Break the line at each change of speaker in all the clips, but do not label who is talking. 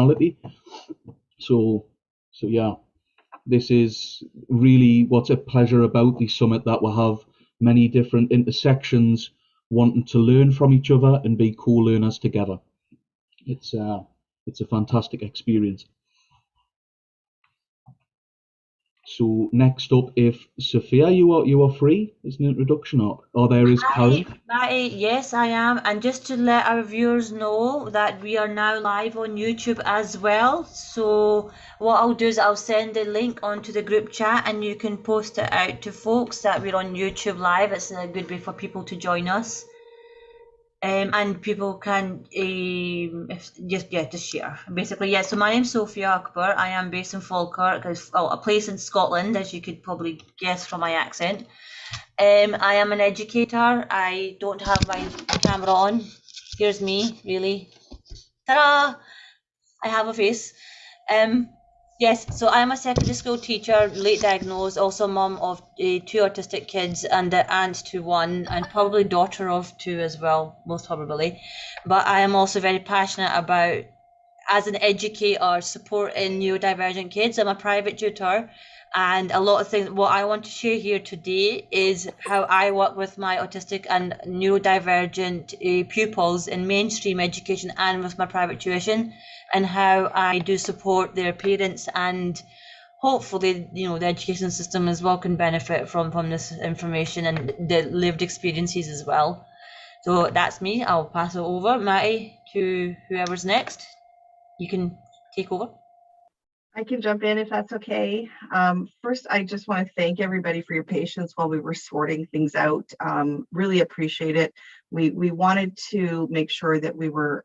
Intersectionality. So yeah, this is really what's a pleasure about the summit, that we have many different intersections wanting to learn from each other and be co-learners together. It's a fantastic experience. So next up, if Sophia, you are free as an introduction, or there is Karen.
Yes, I am. And just to let our viewers know that we are now live on YouTube as well. So what I'll do is I'll send the link onto the group chat and you can post it out to folks that we're on YouTube live. It's a good way for people to join us. And people can just share basically. Yeah, so my name's Sophia Akbar. I am based in Falkirk, a place in Scotland, as you could probably guess from my accent. I am an educator. I don't have my camera on. Here's me, really. Ta-da! I have a face. Yes, so I am a secondary school teacher, late diagnosed, also mum of two autistic kids and the aunt to one, and probably daughter of two as well, most probably. But I am also very passionate about, as an educator, supporting neurodivergent kids. I'm a private tutor, and a lot of things. What I want to share here today is how I work with my autistic and neurodivergent pupils in mainstream education and with my private tuition, and how I do support their parents, and hopefully, the education system as well can benefit from this information and the lived experiences as well. So that's me. I'll pass it over, Matty, to whoever's next. You can take over.
I can jump in if that's okay. First, I just want to thank everybody for your patience while we were sorting things out. Really appreciate it. We wanted to make sure that we were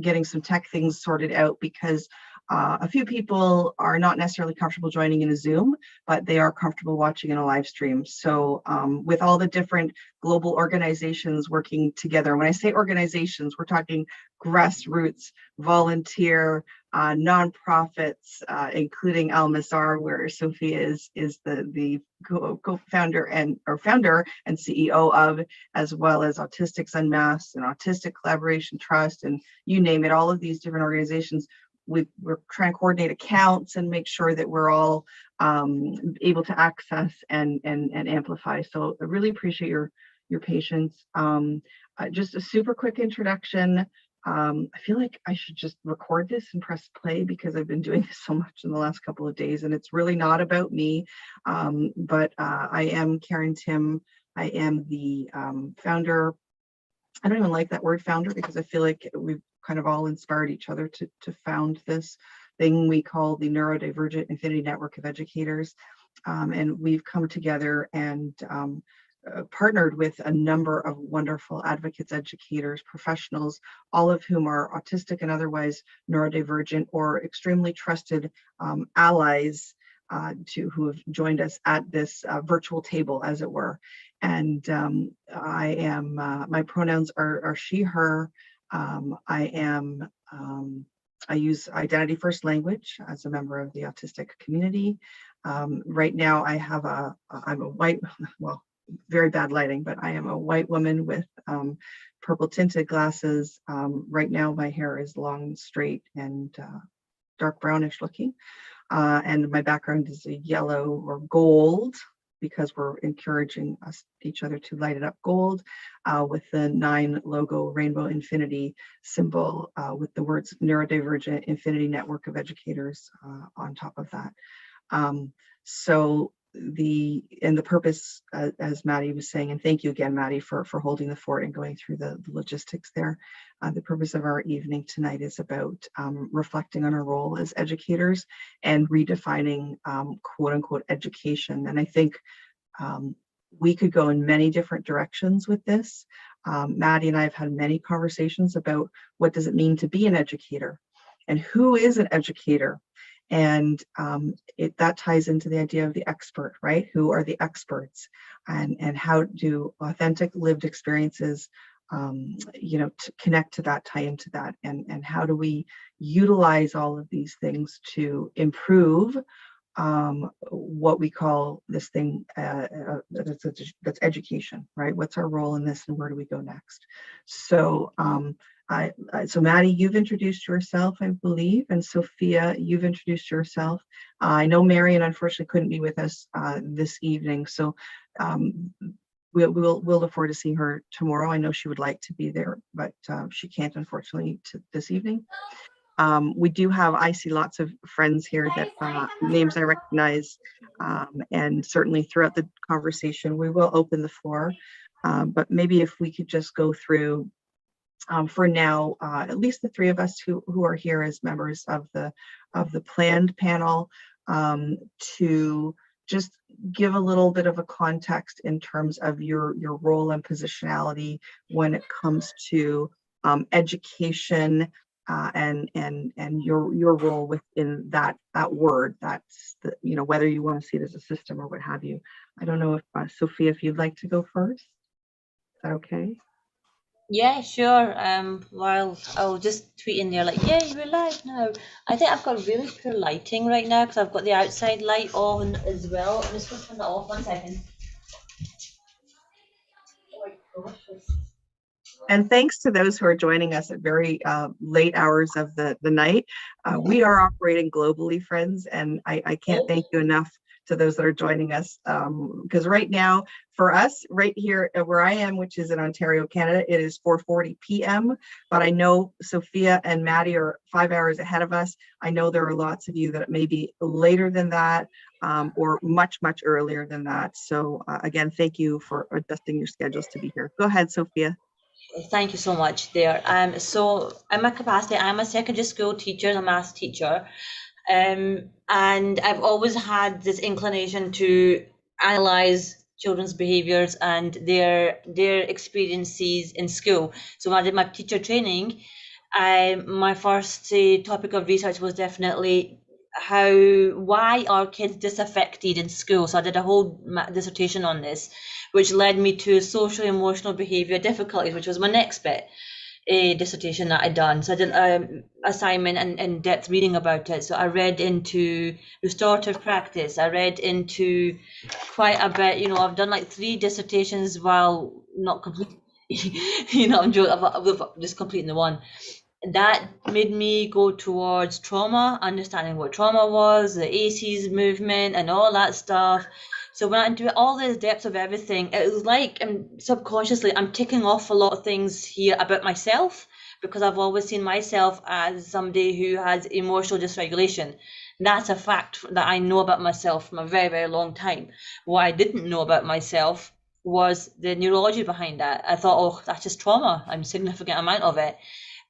getting some tech things sorted out, because a few people are not necessarily comfortable joining in a Zoom, but they are comfortable watching in a live stream. So with all the different global organizations working together, when I say organizations, we're talking grassroots, volunteer, nonprofits, including Al Mazar, where Sophia is the co-founder and CEO of, as well as Autistics Unmasked and Autistic Collaboration Trust, and you name it, all of these different organizations. We're trying to coordinate accounts and make sure that we're all able to access and amplify. So I really appreciate your patience. Just a super quick introduction. I feel like I should just record this and press play, because I've been doing this so much in the last couple of days, and it's really not about me. But I am Karen Tim. I am the founder. I don't even like that word founder, because I feel like we've kind of all inspired each other to found this thing we call the Neurodivergent Infinity Network of Educators. And we've come together and partnered with a number of wonderful advocates, educators, professionals, all of whom are autistic and otherwise neurodivergent, or extremely trusted allies who have joined us at this virtual table, as it were. And I am, my pronouns are she, her. I use identity first language as a member of the autistic community. Right now I'm a white, well, very bad lighting, but I am a white woman with purple tinted glasses. Right now my hair is long, straight, and dark brownish looking. And my background is a yellow or gold, because we're encouraging each other to light it up gold, with the 9 logo rainbow infinity symbol, with the words Neurodivergent Infinity Network of Educators on top of that. So the purpose, as Maddie was saying, and thank you again, Maddie, for holding the fort and going through the logistics there. The purpose of our evening tonight is about reflecting on our role as educators and redefining quote unquote education. And I think we could go in many different directions with this. Maddie and I have had many conversations about what does it mean to be an educator, and who is an educator. And that ties into the idea of the expert, right? Who are the experts, and how do authentic lived experiences, to connect to that, tie into that, and how do we utilize all of these things to improve what we call this thing that's education, right? What's our role in this, and where do we go next? So So Maddie, you've introduced yourself, I believe, and Sophia, you've introduced yourself. I know Marion unfortunately couldn't be with us this evening, so we'll look forward to seeing her tomorrow. I know she would like to be there, but she can't unfortunately this evening. We do have, I see lots of friends here that names I recognize, and certainly throughout the conversation, we will open the floor. But maybe if we could just go through, for now, at least the three of us who are here as members of the planned panel, to just give a little bit of a context in terms of your role and positionality when it comes to education, and your role within that word. That's the, whether you want to see it as a system or what have you. I don't know if Sophia, if you'd like to go first. Is that okay?
Yeah, sure. Well, I'll just tweet in there like, "Yay, we're live now." I think I've got really poor lighting right now because I've got the outside light on as well. I'm just going to turn that off 1 second. Oh my gosh.
And thanks to those who are joining us at very late hours of the night. We are operating globally, friends, and I can't thank you enough to those that are joining us, because right now, for us, right here where I am, which is in Ontario, Canada, it is 4:40 p.m. But I know Sophia and Maddie are 5 hours ahead of us. I know there are lots of you that may be later than that, or much earlier than that. So again, thank you for adjusting your schedules to be here. Go ahead, Sophia.
Thank you so much there. So in my capacity, I'm a secondary school teacher, a math teacher. And I've always had this inclination to analyze children's behaviors and their experiences in school. So when I did my teacher training, my first topic of research was definitely why are kids disaffected in school. So I did a whole dissertation on this, which led me to social emotional behavior difficulties, which was my next bit. A dissertation that I'd done. So I did an assignment and in-depth reading about it. So I read into restorative practice. I read into quite a bit. I've done like 3 dissertations while not completing. I'm just completing the one. That made me go towards trauma, understanding what trauma was, the ACEs movement, and all that stuff. So when I do all the depths of everything, it was like subconsciously I'm ticking off a lot of things here about myself, because I've always seen myself as somebody who has emotional dysregulation. That's a fact that I know about myself from a very, very long time. What I didn't know about myself was the neurology behind that. I thought, oh, that's just trauma. I'm a significant amount of it.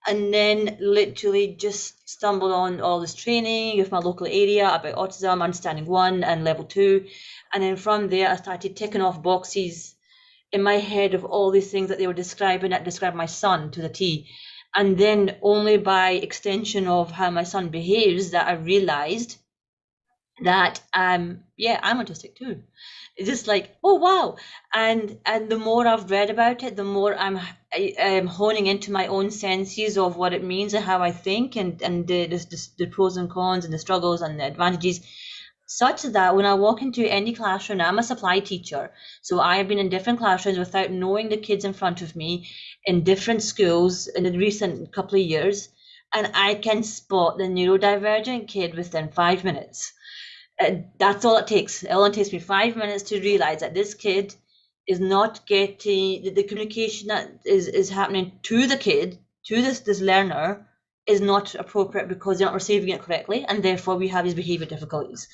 And then literally just stumbled on all this training with my local area about autism, understanding 1 and level 2. And then from there, I started ticking off boxes in my head of all these things that they were describing that described my son to the T. And then only by extension of how my son behaves that I realized that, I'm autistic too. It's just like, oh wow. And the more I've read about it, the more I'm honing into my own senses of what it means and how I think, and the pros and cons and the struggles and the advantages, such that when I walk into any classroom, I'm a supply teacher. So I have been in different classrooms without knowing the kids in front of me in different schools in the recent couple of years, and I can spot the neurodivergent kid within 5 minutes. That's all it takes. It only takes me 5 minutes to realize that this kid is not getting the communication that is happening to the kid, to this learner, is not appropriate because they're not receiving it correctly, and therefore we have these behavior difficulties,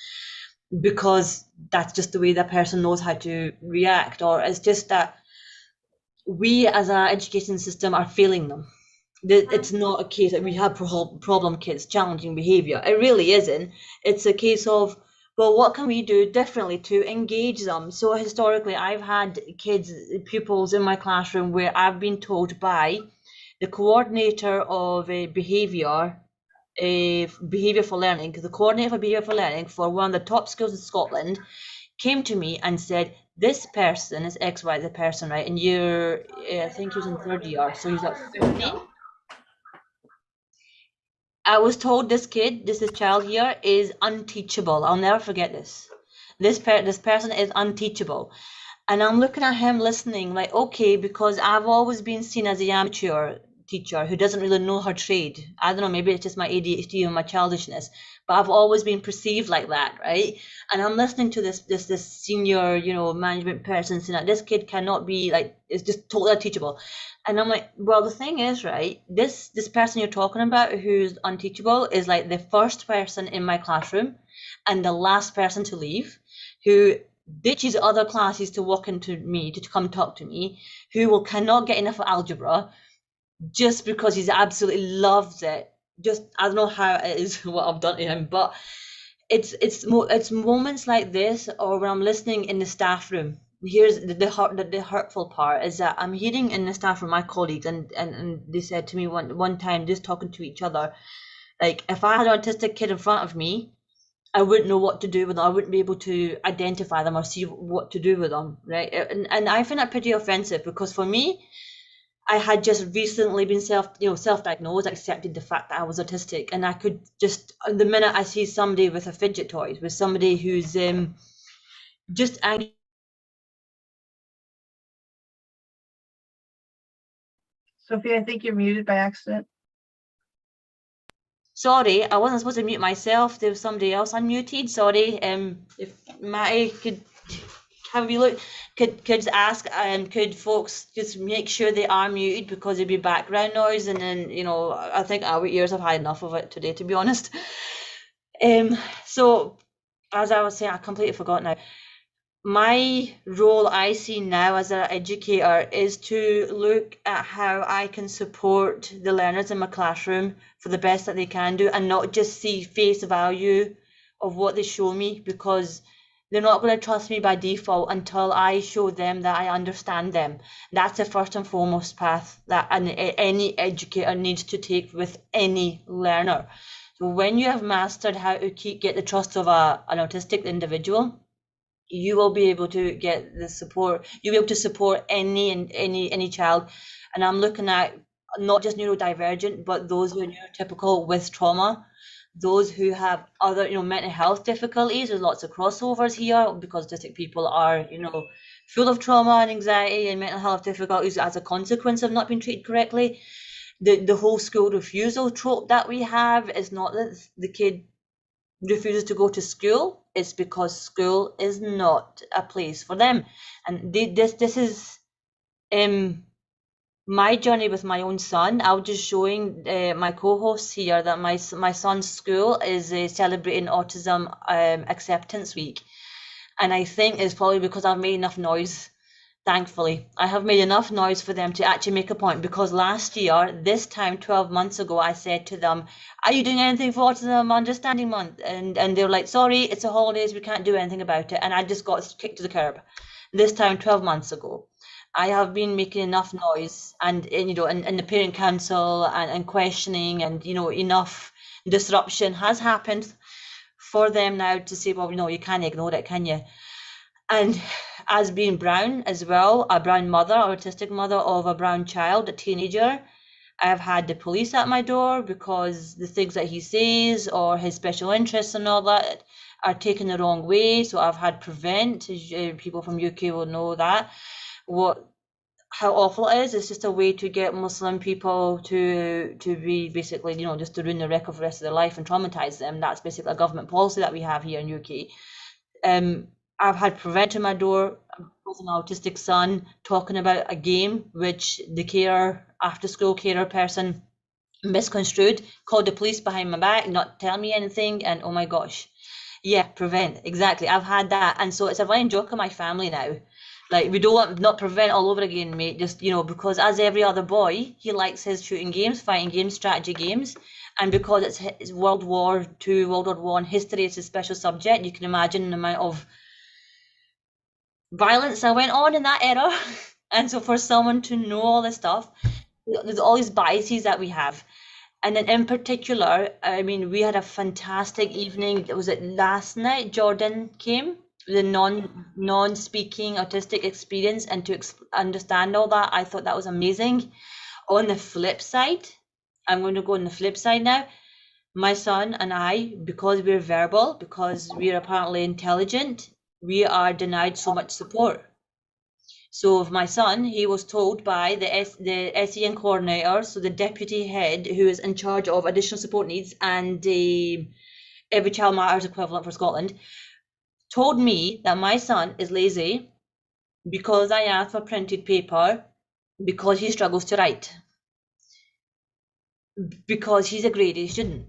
because that's just the way that person knows how to react, or it's just that we as an education system are failing them. It's not a case that we have problem kids, challenging behavior. It really isn't. It's a case of, well, what can we do differently to engage them? So historically, I've had pupils in my classroom where I've been told by the coordinator of behavior for learning, because the coordinator for behavior for learning for one of the top schools in Scotland came to me and said, this person is XY, the person, right? And you're, I think he was in 3rd year, so he's like 15. I was told this child here is unteachable. I'll never forget this. This person is unteachable. And I'm looking at him listening like, okay, because I've always been seen as a amateur teacher who doesn't really know her trade. I don't know, maybe it's just my ADHD or my childishness, but I've always been perceived like that, right? And I'm listening to this senior, you know, management person saying that this kid cannot be like, it's just totally unteachable. And I'm like, well, the thing is, right, this person you're talking about who's unteachable is like the first person in my classroom and the last person to leave, who ditches other classes to walk into me, to come talk to me, who cannot get enough of algebra just because he absolutely loves it. Just, I don't know how it is what I've done to him, but it's moments like this, or when I'm listening in the staff room. Here's the hurtful part is that I'm hearing in the staff room my colleagues, and they said to me one time, just talking to each other, like, if I had an autistic kid in front of me, I wouldn't know what to do with them. I wouldn't be able to identify them or see what to do with them, right? And I find that pretty offensive, because for me, I had just recently been self-diagnosed, accepted the fact that I was autistic, and I could just, the minute I see somebody with a fidget toy, with somebody who's just angry.
Sophie, I think you're muted by accident.
Sorry, I wasn't supposed to mute myself. There was somebody else unmuted. Sorry. If Matty could have a wee look, could ask, could folks just make sure they are muted, because there'd be background noise, and then, you know, I think our ears have had enough of it today, to be honest. So as I was saying, I completely forgot now. My role I see now as an educator is to look at how I can support the learners in my classroom for the best that they can do, and not just see face value of what they show me, because they're not going to trust me by default until I show them that I understand them. That's the first and foremost path that any educator needs to take with any learner. So when you have mastered how to get the trust of an autistic individual, you will be able to get the support. You'll be able to support any child. And I'm looking at not just neurodivergent, but those who are neurotypical with trauma, those who have other, mental health difficulties. There's lots of crossovers here, because autistic people are, full of trauma and anxiety and mental health difficulties as a consequence of not being treated correctly. The whole school refusal trope that we have is not that the kid refuses to go to school, it's because school is not a place for them. And this is my journey with my own son. I was just showing my co-hosts here that my son's school is celebrating Autism Acceptance Week, and I think it's probably because I've made enough noise. Thankfully, I have made enough noise for them to actually make a point, because last year, this time, 12 months ago, I said to them, are you doing anything for Autism Understanding Month? And they were like, sorry, it's the holidays, we can't do anything about it. And I just got kicked to the curb. This time, 12 months ago. I have been making enough noise, and the parent council and questioning, and enough disruption has happened for them now to say, well, you can't ignore it, can you? And as being brown as well, a brown mother, autistic mother of a brown child, a teenager, I've had the police at my door because the things that he says or his special interests and all that are taken the wrong way. So I've had Prevent, people from UK will know that, how awful it is. It's just a way to get Muslim people to be basically, just to ruin the record for the rest of their life and traumatize them. That's basically a government policy that we have here in UK. I've had Prevent to my door with an autistic son talking about a game which the after school carer person misconstrued, called the police behind my back, not tell me anything, and oh my gosh. Yeah, Prevent, exactly. I've had that, and so it's a running joke in my family now. Like, we don't want not Prevent all over again, mate, just, because as every other boy, he likes his shooting games, fighting games, strategy games. And because it's World War II, World War I history, it's a special subject. You can imagine the amount of violence that went on in that era. And so for someone to know all this stuff, there's all these biases that we have. And then in particular, I mean, we had a fantastic evening. Was it last night? Jordan came, the non-speaking autistic experience, and to understand all that, I thought that was amazing. On the flip side, I'm going to go on the flip side now. My son and I, because we're verbal, because we're apparently intelligent, we are denied so much support. So my son, he was told by the SEN coordinator, so the deputy head who is in charge of additional support needs and the Every Child Matters equivalent for Scotland, told me that my son is lazy because I asked for printed paper because he struggles to write, because he's a grade A student,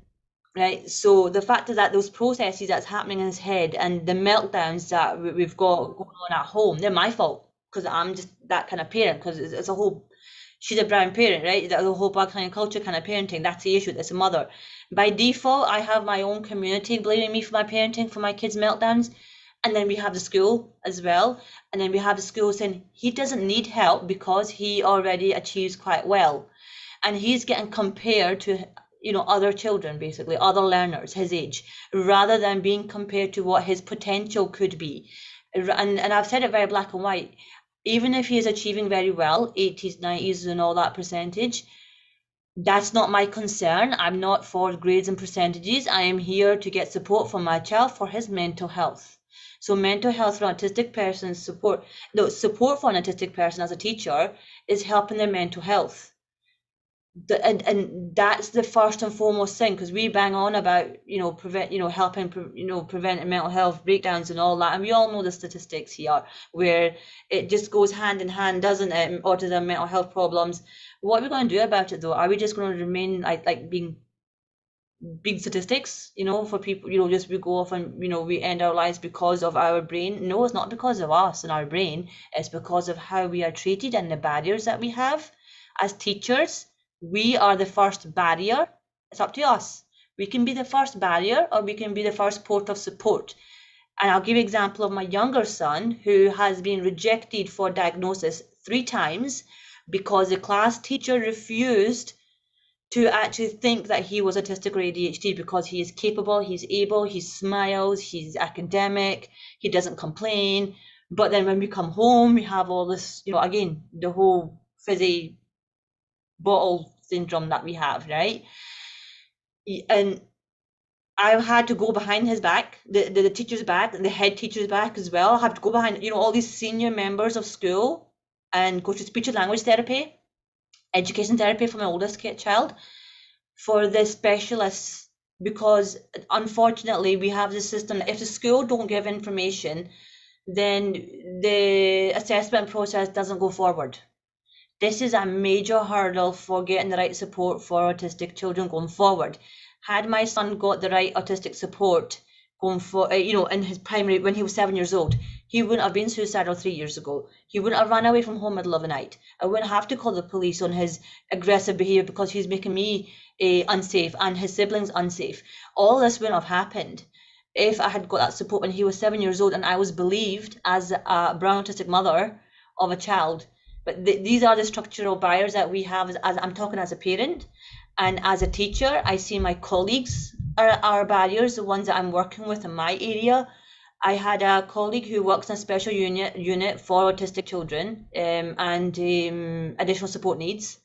right? So the fact is that those processes that's happening in his head and the meltdowns that we've got going on at home, they're my fault because I'm just that kind of parent, because it's a whole, she's a brown parent, right? The whole black kind of culture kind of parenting, that's the issue, that's a mother. By default, I have my own community blaming me for my parenting, for my kids' meltdowns. And then we have the school as well. And then we have the school saying he doesn't need help because he already achieves quite well. And he's getting compared to, you know, other children, basically, other learners his age, rather than being compared to what his potential could be. And I've said it very black and white. Even if he is achieving very well, 80s, 90s and all that percentage, that's not my concern. I'm not for grades and percentages. I am here to get support for my child for his mental health. So mental health for an autistic person, support for an autistic person as a teacher is helping their mental health. And that's the first and foremost thing, because we bang on about, you know, helping prevent mental health breakdowns and all that, and we all know the statistics here where it just goes hand in hand, doesn't it? Autism, mental health problems. What are we going to do about it though? Are we just going to remain like being big statistics, you know, for people, you know, just we go off and, you know, we end our lives because of our brain? No, it's not because of us and our brain. It's because of how we are treated and the barriers that we have as teachers. We are the first barrier. It's up to us. We can be the first barrier or we can be the first port of support. And I'll give you an example of my younger son, who has been rejected for diagnosis 3 times because the class teacher refused to actually think that he was autistic or ADHD, because he is capable, he's able, he smiles, he's academic, he doesn't complain. But then when we come home, we have all this, you know, again, the whole fizzy bottle syndrome that we have, right? And I've had to go behind his back, the teacher's back, and the head teacher's back as well. I have to go behind, you know, all these senior members of school and go to speech and language therapy, education therapy for my oldest child, for the specialists, because unfortunately we have this system that if the school don't give information, then the assessment process doesn't go forward. This is a major hurdle for getting the right support for autistic children going forward. Had my son got the right autistic support going for, you know, in his primary, when he was 7 years old, he wouldn't have been suicidal 3 years ago. He wouldn't have run away from home middle of the night. I wouldn't have to call the police on his aggressive behavior because he's making me unsafe and his siblings unsafe. All this wouldn't have happened if I had got that support when he was 7 years old and I was believed as a brown autistic mother of a child. But these are the structural barriers that we have as I'm talking as a parent. And as a teacher, I see my colleagues are barriers, the ones that I'm working with in my area. I had a colleague who works in a special unit for autistic children and additional support needs.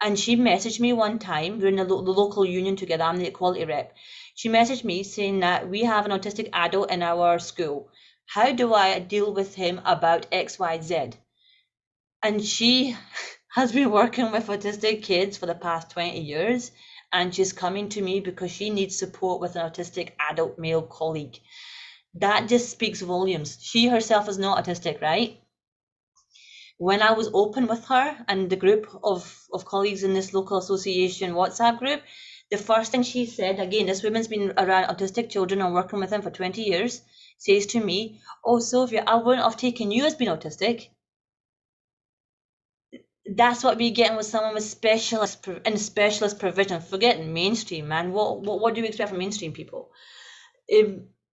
And she messaged me one time, we're in the local union together, I'm the equality rep. She messaged me saying that we have an autistic adult in our school. How do I deal with him about X, Y, Z? And she has been working with autistic kids for the past 20 years, and she's coming to me because she needs support with an autistic adult male colleague. That just speaks volumes. She herself is not autistic, right? When I was open with her and the group of colleagues in this local association WhatsApp group, the first thing she said, again, this woman's been around autistic children and working with them for 20 years, says to me, "Oh, Sophia, I wouldn't have taken you as being autistic." That's what we get with someone with specialist provision. Forget mainstream, man. What do you expect from mainstream people?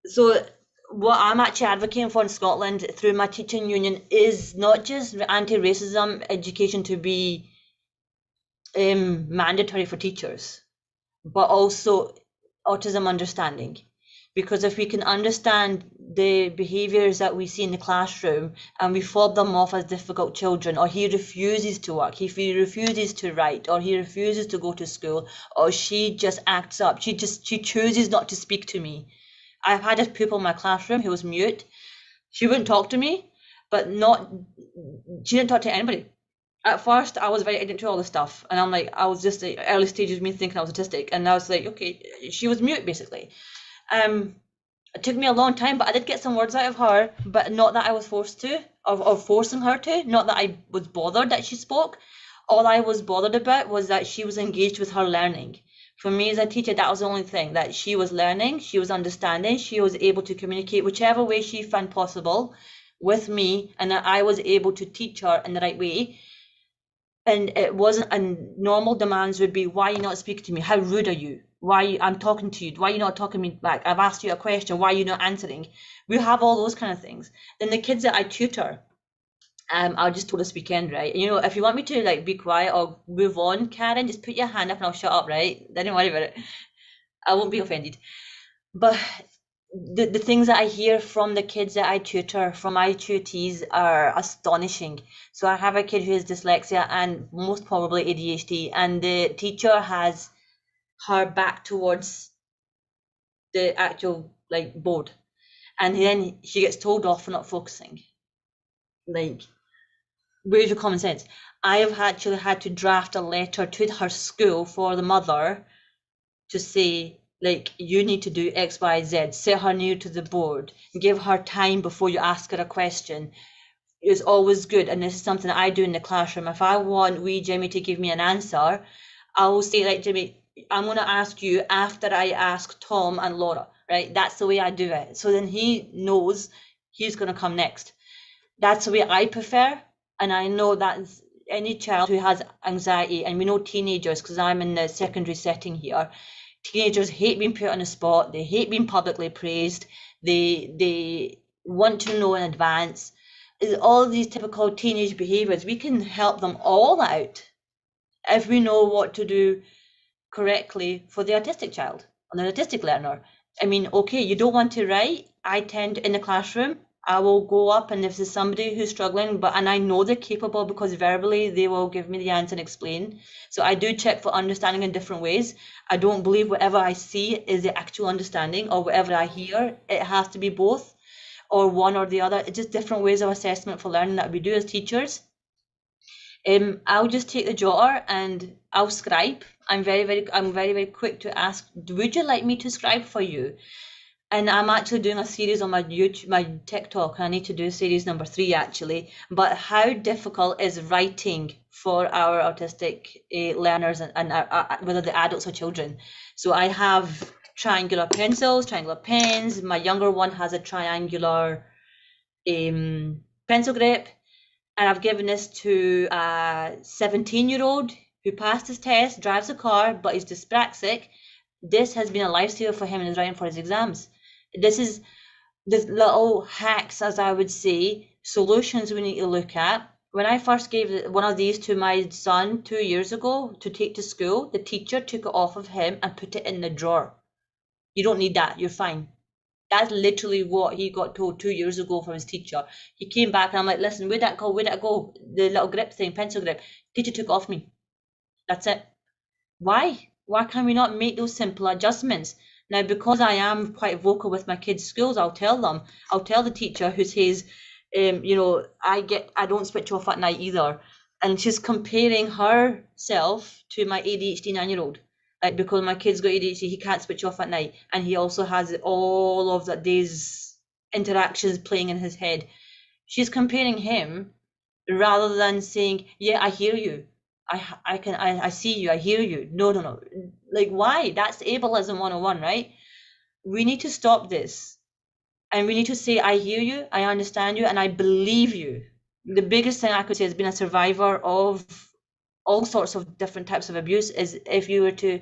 So what I'm actually advocating for in Scotland through my teaching union is not just anti-racism education to be mandatory for teachers, but also autism understanding. Because if we can understand the behaviors that we see in the classroom and we fob them off as difficult children, or he refuses to work, if he refuses to write, or he refuses to go to school, or she just acts up, she chooses not to speak to me. I've had a pupil in my classroom who was mute. She wouldn't talk to me. but she didn't talk to anybody. At first, I was very ignorant to all this stuff, and I'm like, I was just the early stages of me thinking I was autistic, and I was like, okay, she was mute basically. It took me a long time, but I did get some words out of her, but not that I was forced to, or forcing her to, not that I was bothered that she spoke. All I was bothered about was that she was engaged with her learning. For me as a teacher, that was the only thing, that she was learning, she was understanding, she was able to communicate whichever way she found possible with me, and that I was able to teach her in the right way. And it wasn't, and normal demands would be, why are you not speaking to me? How rude are you? I'm talking to you. Why are you not talking me back? I've asked you a question. Why are you not answering? We have all those kind of things. Then the kids that I tutor, I just told this weekend, right? You know, if you want me to like be quiet or move on, Karen, just put your hand up and I'll shut up, right? Don't worry about it. I won't be offended. But the things that I hear from the kids that I tutor, from my tutees, are astonishing. So I have a kid who has dyslexia and most probably ADHD, and the teacher has her back towards the actual like board, and then she gets told off for not focusing. Like, where's your common sense? I have actually had to draft a letter to her school for the mother to say, like, you need to do X, Y, Z, set her near to the board, give her time before you ask her a question. It's always good, and this is something that I do in the classroom. If I want wee Jimmy to give me an answer, I will say, like, Jimmy, I'm going to ask you after I ask Tom and Laura, right? That's the way I do it. So then he knows he's going to come next. That's the way I prefer. And I know that any child who has anxiety, and we know teenagers, because I'm in the secondary setting here, teenagers hate being put on the spot. They hate being publicly praised. They want to know in advance. All of these typical teenage behaviors, we can help them all out if we know what to do correctly for the autistic child or the autistic learner. I mean, okay, you don't want to write. I tend, in the classroom, I will go up, and if there's somebody who's struggling, and I know they're capable because verbally they will give me the answer and explain. So I do check for understanding in different ways. I don't believe whatever I see is the actual understanding, or whatever I hear. It has to be both, or one or the other. It's just different ways of assessment for learning that we do as teachers. I'll just take the jotter and I'll scribe. I'm very quick to ask, would you like me to scribe for you? And I'm actually doing a series on my YouTube, my TikTok, and I need to do series number 3 actually. But how difficult is writing for our autistic learners, and whether they're adults or children? So I have triangular pencils, triangular pens. My younger one has a triangular pencil grip. And I've given this to a 17-year-old who passed his test, drives a car, but he's dyspraxic. This has been a lifesaver for him in his writing for his exams. This is the little hacks, as I would say, solutions we need to look at. When I first gave one of these to my son 2 years ago to take to school, the teacher took it off of him and put it in the drawer. You don't need that, you're fine. That's literally what he got told 2 years ago from his teacher. He came back and I'm like, listen, where'd that go? Where'd that go? The little grip thing, pencil grip. Teacher took it off me. That's it. Why? Why can we not make those simple adjustments? Now, because I am quite vocal with my kids' schools, I'll tell the teacher who says, I don't switch off at night either. And she's comparing herself to my ADHD 9-year-old. Like, because my kid's got ADHD, he can't switch off at night, and he also has all of that day's interactions playing in his head. She's comparing him rather than saying, yeah, I hear you, I see you, I hear you. No. Like, why? That's ableism 101, right? We need to stop this, and we need to say, I hear you, I understand you, and I believe you. The biggest thing I could say as being a survivor of all sorts of different types of abuse is if you were to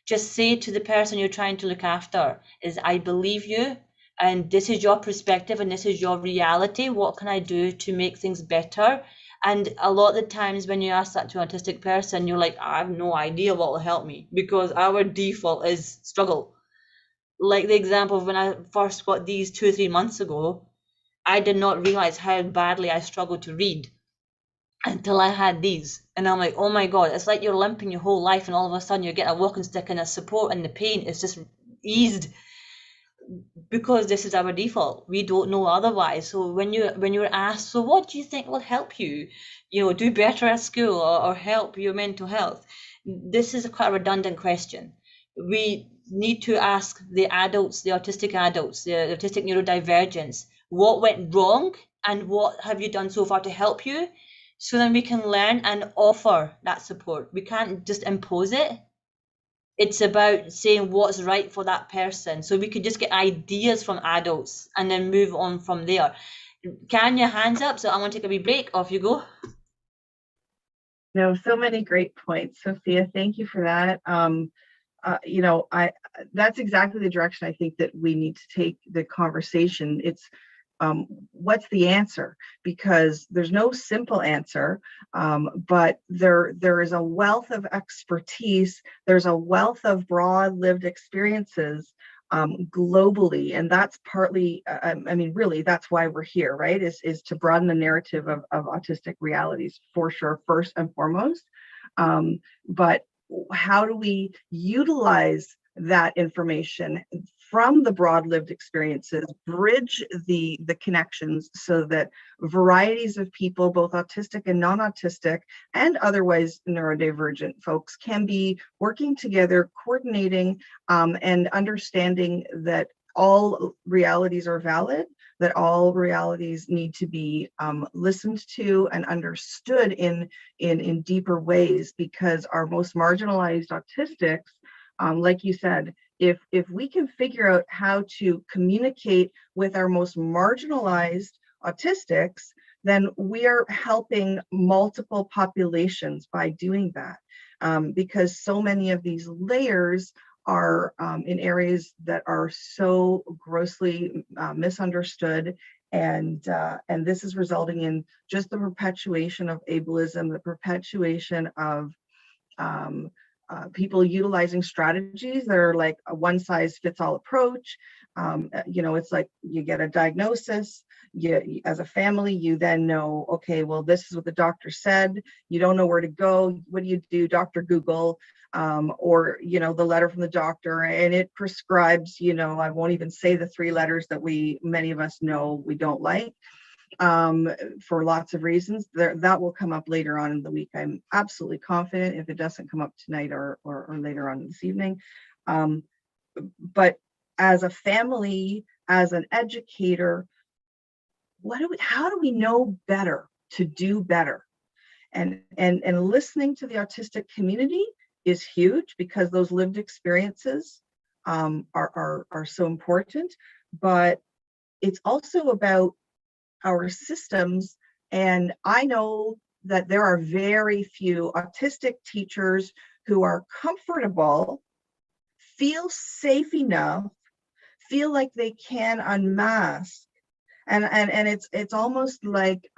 just say to the person you're trying to look after is, I believe you, and this is your perspective and this is your reality. What can I do to make things better? And a lot of the times when you ask that to an autistic person, you're like, I have no idea what will help me, because our default is struggle. Like the example of when I first got these 2 or 3 months ago, I did not realize how badly I struggled to read until I had these. And I'm like, oh my God, it's like you're limping your whole life and all of a sudden you get a walking stick and a support, and the pain is just eased. because this is our default. We don't know otherwise. So when you're asked, so what do you think will help you, do better at school, or help your mental health? This is a quite redundant question. We need to ask the adults, the autistic adults, the autistic neurodivergence, what went wrong and what have you done so far to help you? So then we can learn and offer that support. We can't just impose it. It's about saying what's right for that person. So we could just get ideas from adults and then move on from there. Kanya, hands up. So I want to take a wee break. Off you go.
No, so many great points, Sophia. Thank you for that. That's exactly the direction I think that we need to take the conversation. It's what's the answer? Because there's no simple answer, but there is a wealth of expertise. There's a wealth of broad lived experiences globally, and that's partly, really, that's why we're here, right? Is to broaden the narrative of autistic realities, for sure, first and foremost. But how do we utilize that information from the broad lived experiences, bridge the connections so that varieties of people, both autistic and non-autistic and otherwise neurodivergent folks, can be working together, coordinating, and understanding that all realities are valid, that all realities need to be listened to and understood in deeper ways, because our most marginalized autistics, like you said, if we can figure out how to communicate with our most marginalized autistics, then we are helping multiple populations by doing that, because so many of these layers are in areas that are so grossly misunderstood, and this is resulting in just the perpetuation of ableism, the perpetuation of people utilizing strategies that are like a one-size-fits-all approach. It's like you get a diagnosis, as a family, you then know, okay, well, this is what the doctor said. You don't know where to go. What do? Dr. Google, or the letter from the doctor, and it prescribes, I won't even say the 3 letters that many of us know we don't like, for lots of reasons. That will come up later on in the week. I'm absolutely confident, if it doesn't come up tonight or later on this evening. But as a family, as an educator, how do we know better to do better? And listening to the autistic community is huge, because those lived experiences are so important. But it's also about our systems. And I know that there are very few autistic teachers who are comfortable, feel safe enough, feel like they can unmask. And it's almost like,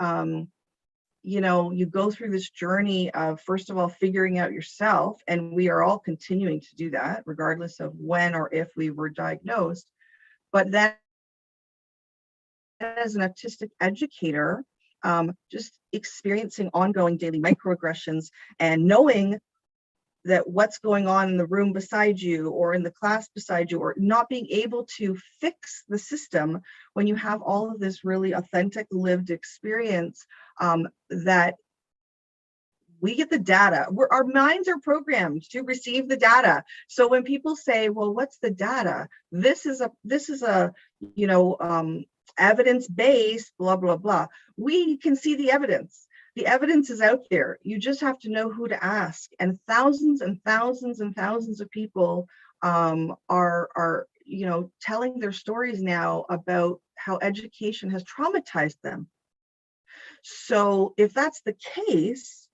you go through this journey of, first of all, figuring out yourself. And we are all continuing to do that, regardless of when or if we were diagnosed. But then, as an autistic educator, just experiencing ongoing daily microaggressions and knowing that what's going on in the room beside you or in the class beside you, or not being able to fix the system when you have all of this really authentic lived experience, that we get the data. Our minds are programmed to receive the data. So when people say, well, what's the data? This is a evidence-based, blah, blah, blah. We can see the evidence. The evidence is out there. You just have to know who to ask. And thousands and thousands and thousands of people are telling their stories now about how education has traumatized them. So if that's the case,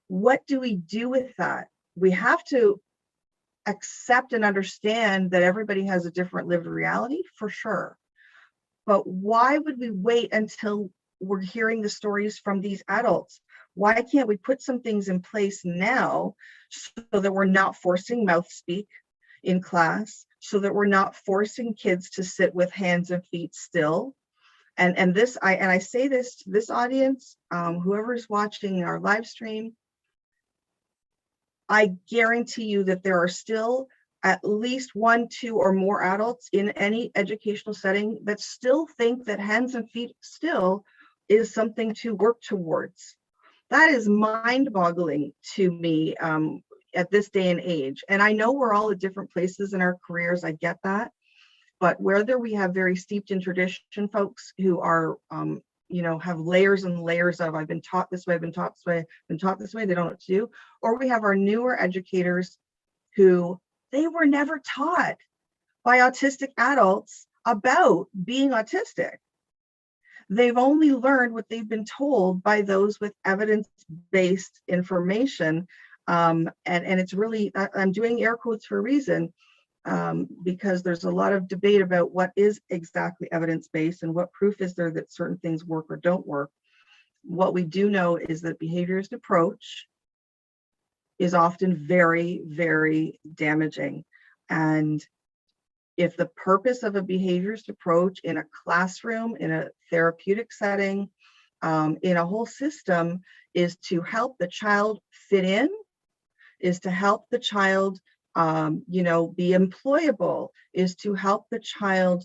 what do we do with that? We have to accept and understand that everybody has a different lived reality, for sure. But why would we wait until we're hearing the stories from these adults? Why can't we put some things in place now so that we're not forcing mouth speak in class, so that we're not forcing kids to sit with hands and feet still? And I say this to this audience, whoever's watching our live stream, I guarantee you that there are still at least one, two, or more adults in any educational setting that still think that hands and feet still is something to work towards. That is mind-boggling to me at this day and age. And I know we're all at different places in our careers, I get that. But whether we have very steeped in tradition folks who are, have layers and layers of, I've been taught this way, I've been taught this way, been taught this way, they don't know what to do. Or we have our newer educators who they were never taught by autistic adults about being autistic. They've only learned what they've been told by those with evidence-based information. And it's really, I'm doing air quotes for a reason, because there's a lot of debate about what is exactly evidence-based and what proof is there that certain things work or don't work. What we do know is that behaviorist approach is often very, very damaging. And if the purpose of a behaviorist approach in a classroom, in a therapeutic setting, in a whole system is to help the child fit in, is to help the child be employable, is to help the child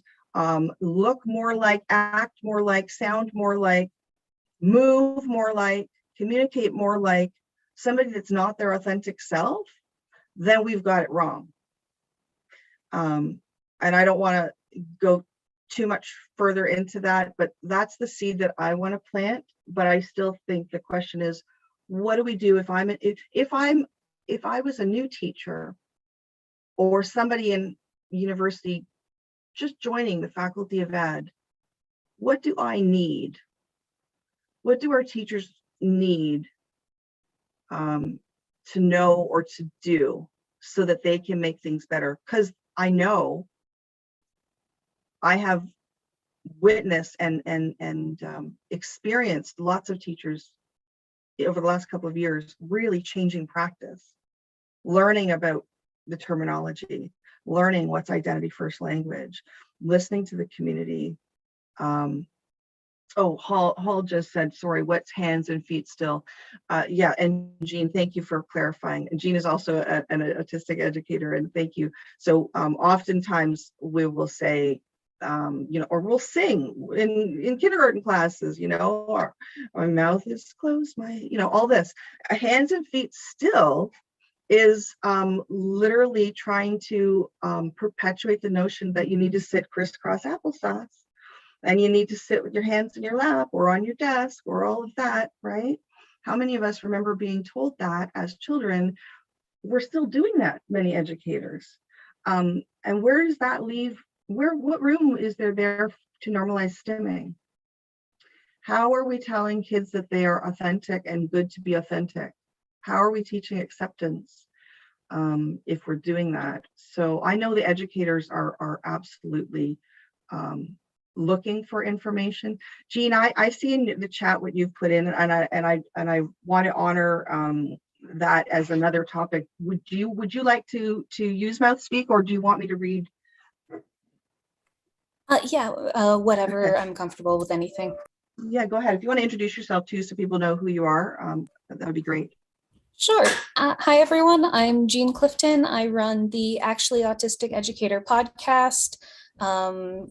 look more like, act more like, sound more like, move more like, communicate more like somebody that's not their authentic self, then we've got it wrong. And I don't want to go too much further into that, but that's the seed that I want to plant. But I still think the question is, what do we do if I was a new teacher or somebody in university just joining the faculty of ed? What do I need? What do our teachers need to know or to do so that they can make things better? Because I know I have witnessed and experienced lots of teachers over the last couple of years really changing practice, learning about the terminology, learning what's identity first language, listening to the community. Hall just said, sorry, what's hands and feet still? Yeah, and Jean, thank you for clarifying. And Jean is also an autistic educator, and thank you. So oftentimes we will say, or we'll sing in kindergarten classes, or my mouth is closed, all this. Hands and feet still is literally trying to perpetuate the notion that you need to sit crisscross applesauce and you need to sit with your hands in your lap or on your desk or all of that, right? How many of us remember being told that as children? We're still doing that, many educators. And where does that leave? What room is there to normalize stimming? How are we telling kids that they are authentic and good to be authentic? How are we teaching acceptance if we're doing that? So I know the educators are absolutely looking for information. Jean, I see in the chat what you've put in, and I want to honor that as another topic. Would you like to use mouth speak, or do you want me to read?
Whatever.
Okay.
I'm comfortable with anything.
Yeah, go ahead. If you want to introduce yourself too, so people know who you are, that would be great.
Sure. Hi, everyone. I'm Jean Clifton. I run the Actually Autistic Educator podcast,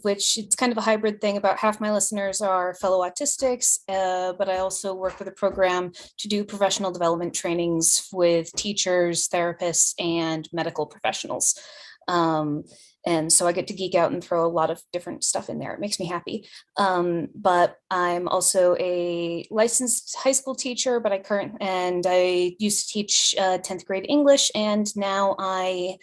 which it's kind of a hybrid thing. About half my listeners are fellow autistics, but I also work with a program to do professional development trainings with teachers, therapists, and medical professionals. And so I get to geek out and throw a lot of different stuff in there. It makes me happy. But I'm also a licensed high school teacher, but I used to teach 10th grade English, and now I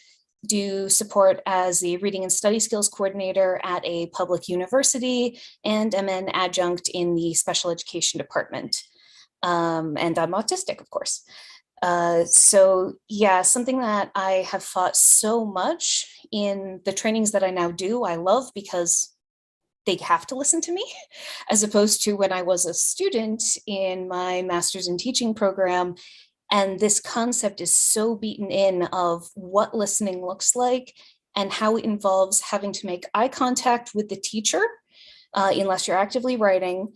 do support as the reading and study skills coordinator at a public university, and am an adjunct in the special education department. And I'm autistic, of course. So yeah, something that I have thought so much in the trainings that I now do, I love because they have to listen to me, as opposed to when I was a student in my master's in teaching program. And this concept is so beaten in of what listening looks like and how it involves having to make eye contact with the teacher, unless you're actively writing.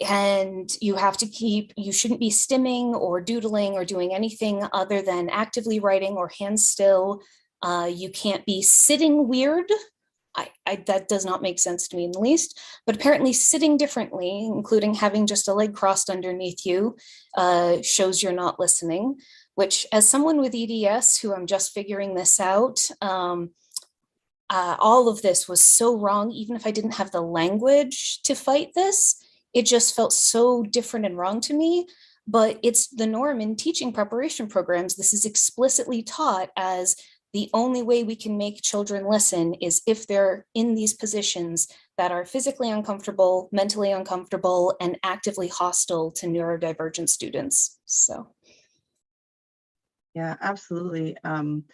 And you shouldn't be stimming or doodling or doing anything other than actively writing or hands still. You can't be sitting weird. That does not make sense to me in the least, but apparently sitting differently, including having just a leg crossed underneath you, shows you're not listening, which as someone with EDS who I'm just figuring this out, all of this was so wrong. Even if I didn't have the language to fight this, it just felt so different and wrong to me. But it's the norm in teaching preparation programs. This is explicitly taught as the only way we can make children listen is if they're in these positions that are physically uncomfortable, mentally uncomfortable, and actively hostile to neurodivergent students. So.
Yeah, absolutely. And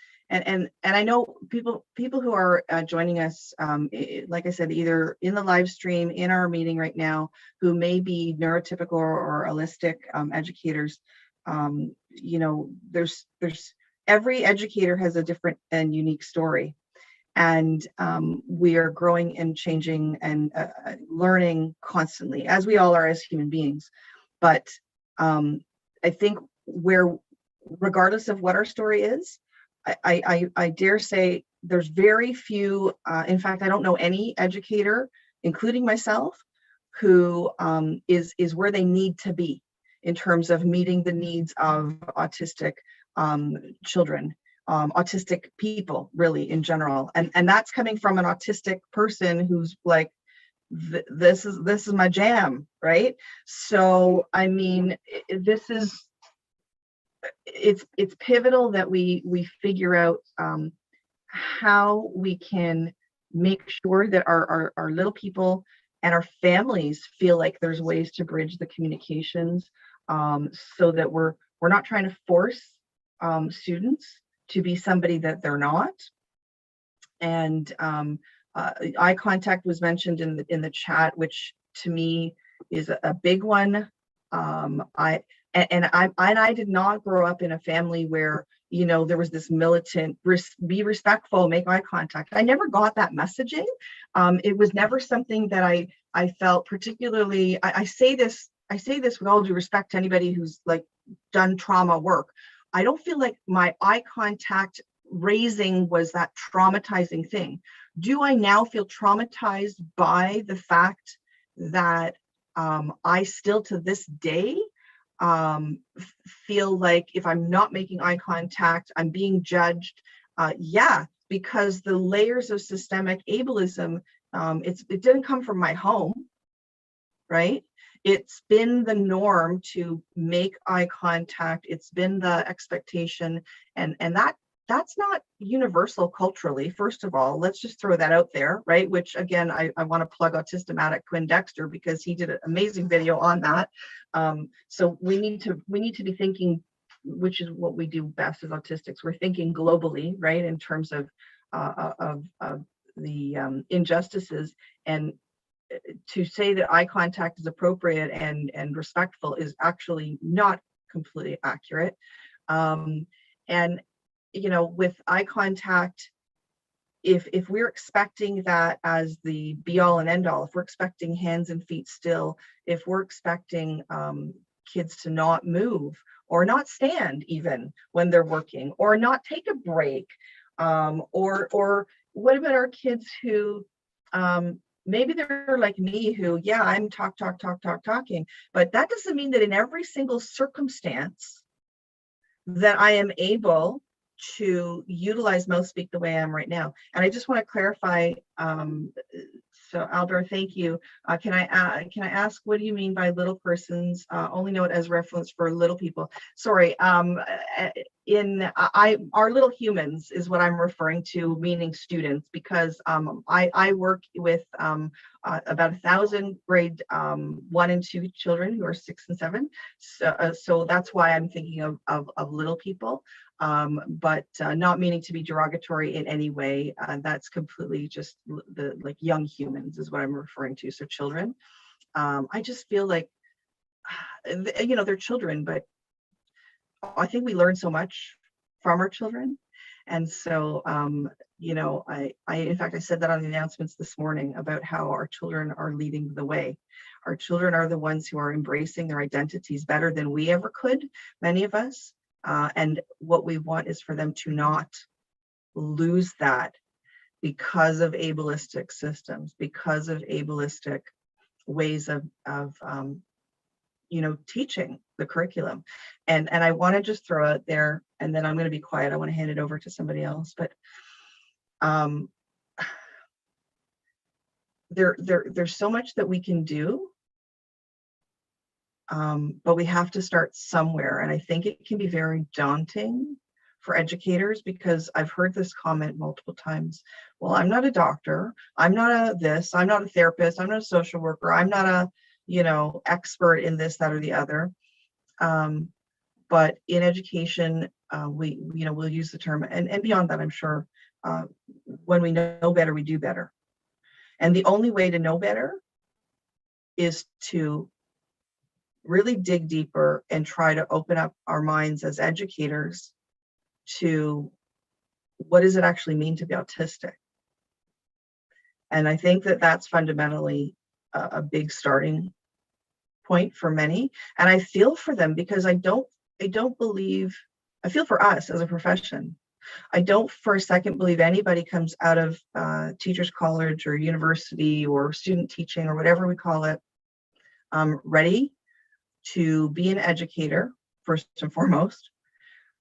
I know people who are joining us, like I said, either in the live stream, in our meeting right now, who may be neurotypical or holistic educators. You know, there's every educator has a different and unique story, and we are growing and changing and learning constantly, as we all are as human beings. But I think regardless of what our story is, I dare say there's very few, in fact, I don't know any educator, including myself, who is where they need to be in terms of meeting the needs of autistic children, autistic people, really, in general. And that's coming from an autistic person who's like, this is my jam, right? So, I mean, it's pivotal that we figure out how we can make sure that our little people and our families feel like there's ways to bridge the communications, so that we're not trying to force students to be somebody that they're not. And eye contact was mentioned in the chat, which to me is a big one. I did not grow up in a family where, you know, there was this militant, be respectful, make eye contact. I never got that messaging. It was never something that I felt particularly, I say this with all due respect to anybody who's like done trauma work. I don't feel like my eye contact raising was that traumatizing thing. Do I now feel traumatized by the fact that I still to this day feel like if I'm not making eye contact, I'm being judged? Yeah, because the layers of systemic ableism, it didn't come from my home, right? It's been the norm to make eye contact. It's been the expectation, and that's not universal culturally. First of all, let's just throw that out there, right? Which again, I want to plug Autistic Quinn Dexter, because he did an amazing video on that. So we need to be thinking, which is what we do best as autistics. We're thinking globally, right, in terms of the injustices, and to say that eye contact is appropriate and respectful is actually not completely accurate. And you know, with eye contact, if we're expecting that as the be all and end all, if we're expecting hands and feet still, if we're expecting kids to not move or not stand even when they're working, or not take a break, or what about our kids who maybe they're like me, who, yeah, I'm talking, but that doesn't mean that in every single circumstance that I am able to utilize mouth speak the way I am right now. And I just want to clarify, so Albert, thank you. Can I ask, what do you mean by little persons? Only know it as reference for little people. Sorry, our little humans is what I'm referring to, meaning students, because I work with about 1,000 grade 1 and 2 children who are 6 and 7. So that's why I'm thinking of little people. But not meaning to be derogatory in any way. That's completely just the like young humans is what I'm referring to. So children. I just feel like, you know, they're children, but I think we learn so much from our children. And so, you know, I in fact, I said that on the announcements this morning about how our children are leading the way. Our children are the ones who are embracing their identities better than we ever could, many of us. And what we want is for them to not lose that because of ableistic systems, because of ableistic ways of teaching the curriculum. And I want to just throw out there, and then I'm going to be quiet. I want to hand it over to somebody else, but there's so much that we can do, but we have to start somewhere. And I think it can be very daunting for educators, because I've heard this comment multiple times. Well, I'm not a doctor. I'm not a this. I'm not a therapist. I'm not a social worker. I'm not a, expert in this, that, or the other. But in education, we'll use the term, and beyond that, I'm sure, when we know better, we do better. And the only way to know better is to really dig deeper and try to open up our minds as educators to what does it actually mean to be autistic. And I think that that's fundamentally a big starting point for many. And I feel for them, because I don't believe, I feel for us as a profession. I don't for a second believe anybody comes out of teachers college or university or student teaching or whatever we call it, ready to be an educator, first and foremost.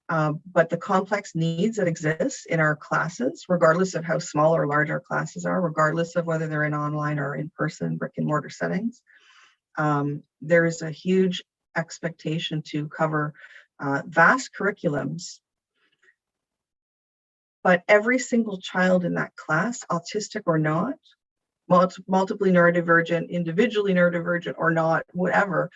But the complex needs that exist in our classes, regardless of how small or large our classes are, regardless of whether they're in online or in-person brick and mortar settings, there is a huge expectation to cover vast curriculums. But every single child in that class, autistic or not, multiply neurodivergent, individually neurodivergent or not, whatever,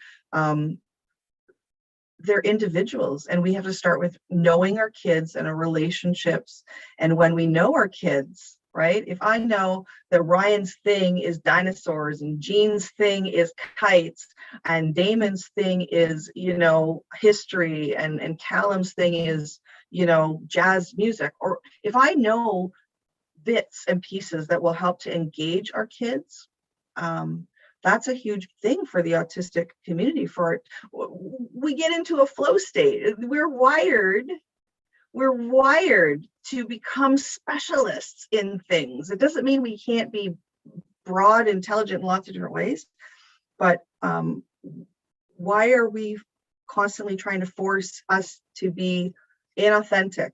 they're individuals, and we have to start with knowing our kids and our relationships. And when we know our kids, right? If I know that Ryan's thing is dinosaurs and Jean's thing is kites and Damon's thing is, history, and Callum's thing is, jazz music, or if I know bits and pieces that will help to engage our kids, that's a huge thing for the autistic community. We get into a flow state. We're wired to become specialists in things. It doesn't mean we can't be broad, intelligent in lots of different ways, but why are we constantly trying to force us to be inauthentic,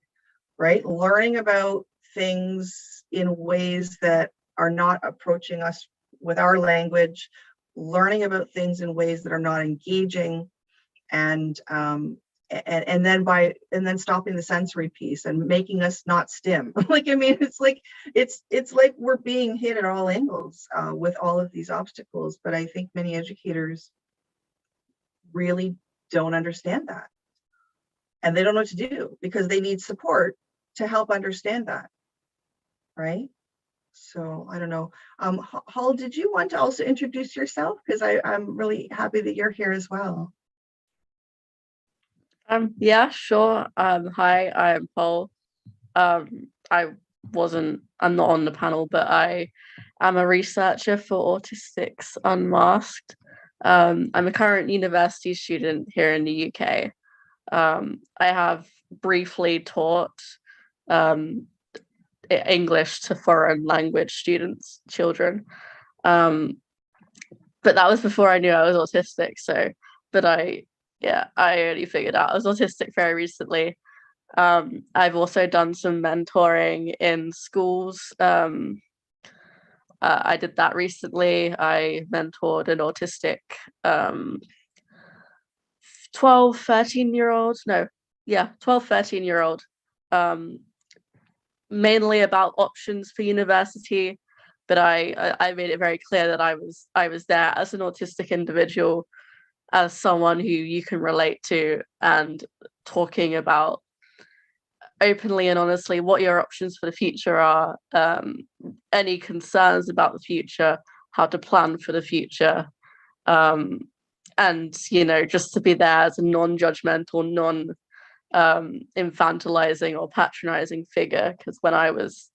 right? Learning about things in ways that are not approaching us with our language, learning about things in ways that are not engaging, and then stopping the sensory piece and making us not stim. It's like we're being hit at all angles with all of these obstacles. But I think many educators really don't understand that, and they don't know what to do, because they need support to help understand that, right? So I don't know. Hall, did you want to also introduce yourself? Because I'm really happy that you're here as well.
Yeah, sure. Hi, I'm Paul. I'm not on the panel, but I am a researcher for Autistics Unmasked. I'm a current university student here in the UK. I have briefly taught English to foreign language children. But that was before I knew I was autistic. I only figured out I was autistic very recently. I've also done some mentoring in schools. I did that recently. I mentored an autistic 12, 13-year-old. 12, 13-year-old. Mainly about options for university, but I made it very clear that I was there as an autistic individual, as someone who you can relate to, and talking about openly and honestly what your options for the future are, any concerns about the future, how to plan for the future, and just to be there as a non-judgmental, infantilizing or patronizing figure. Because when I was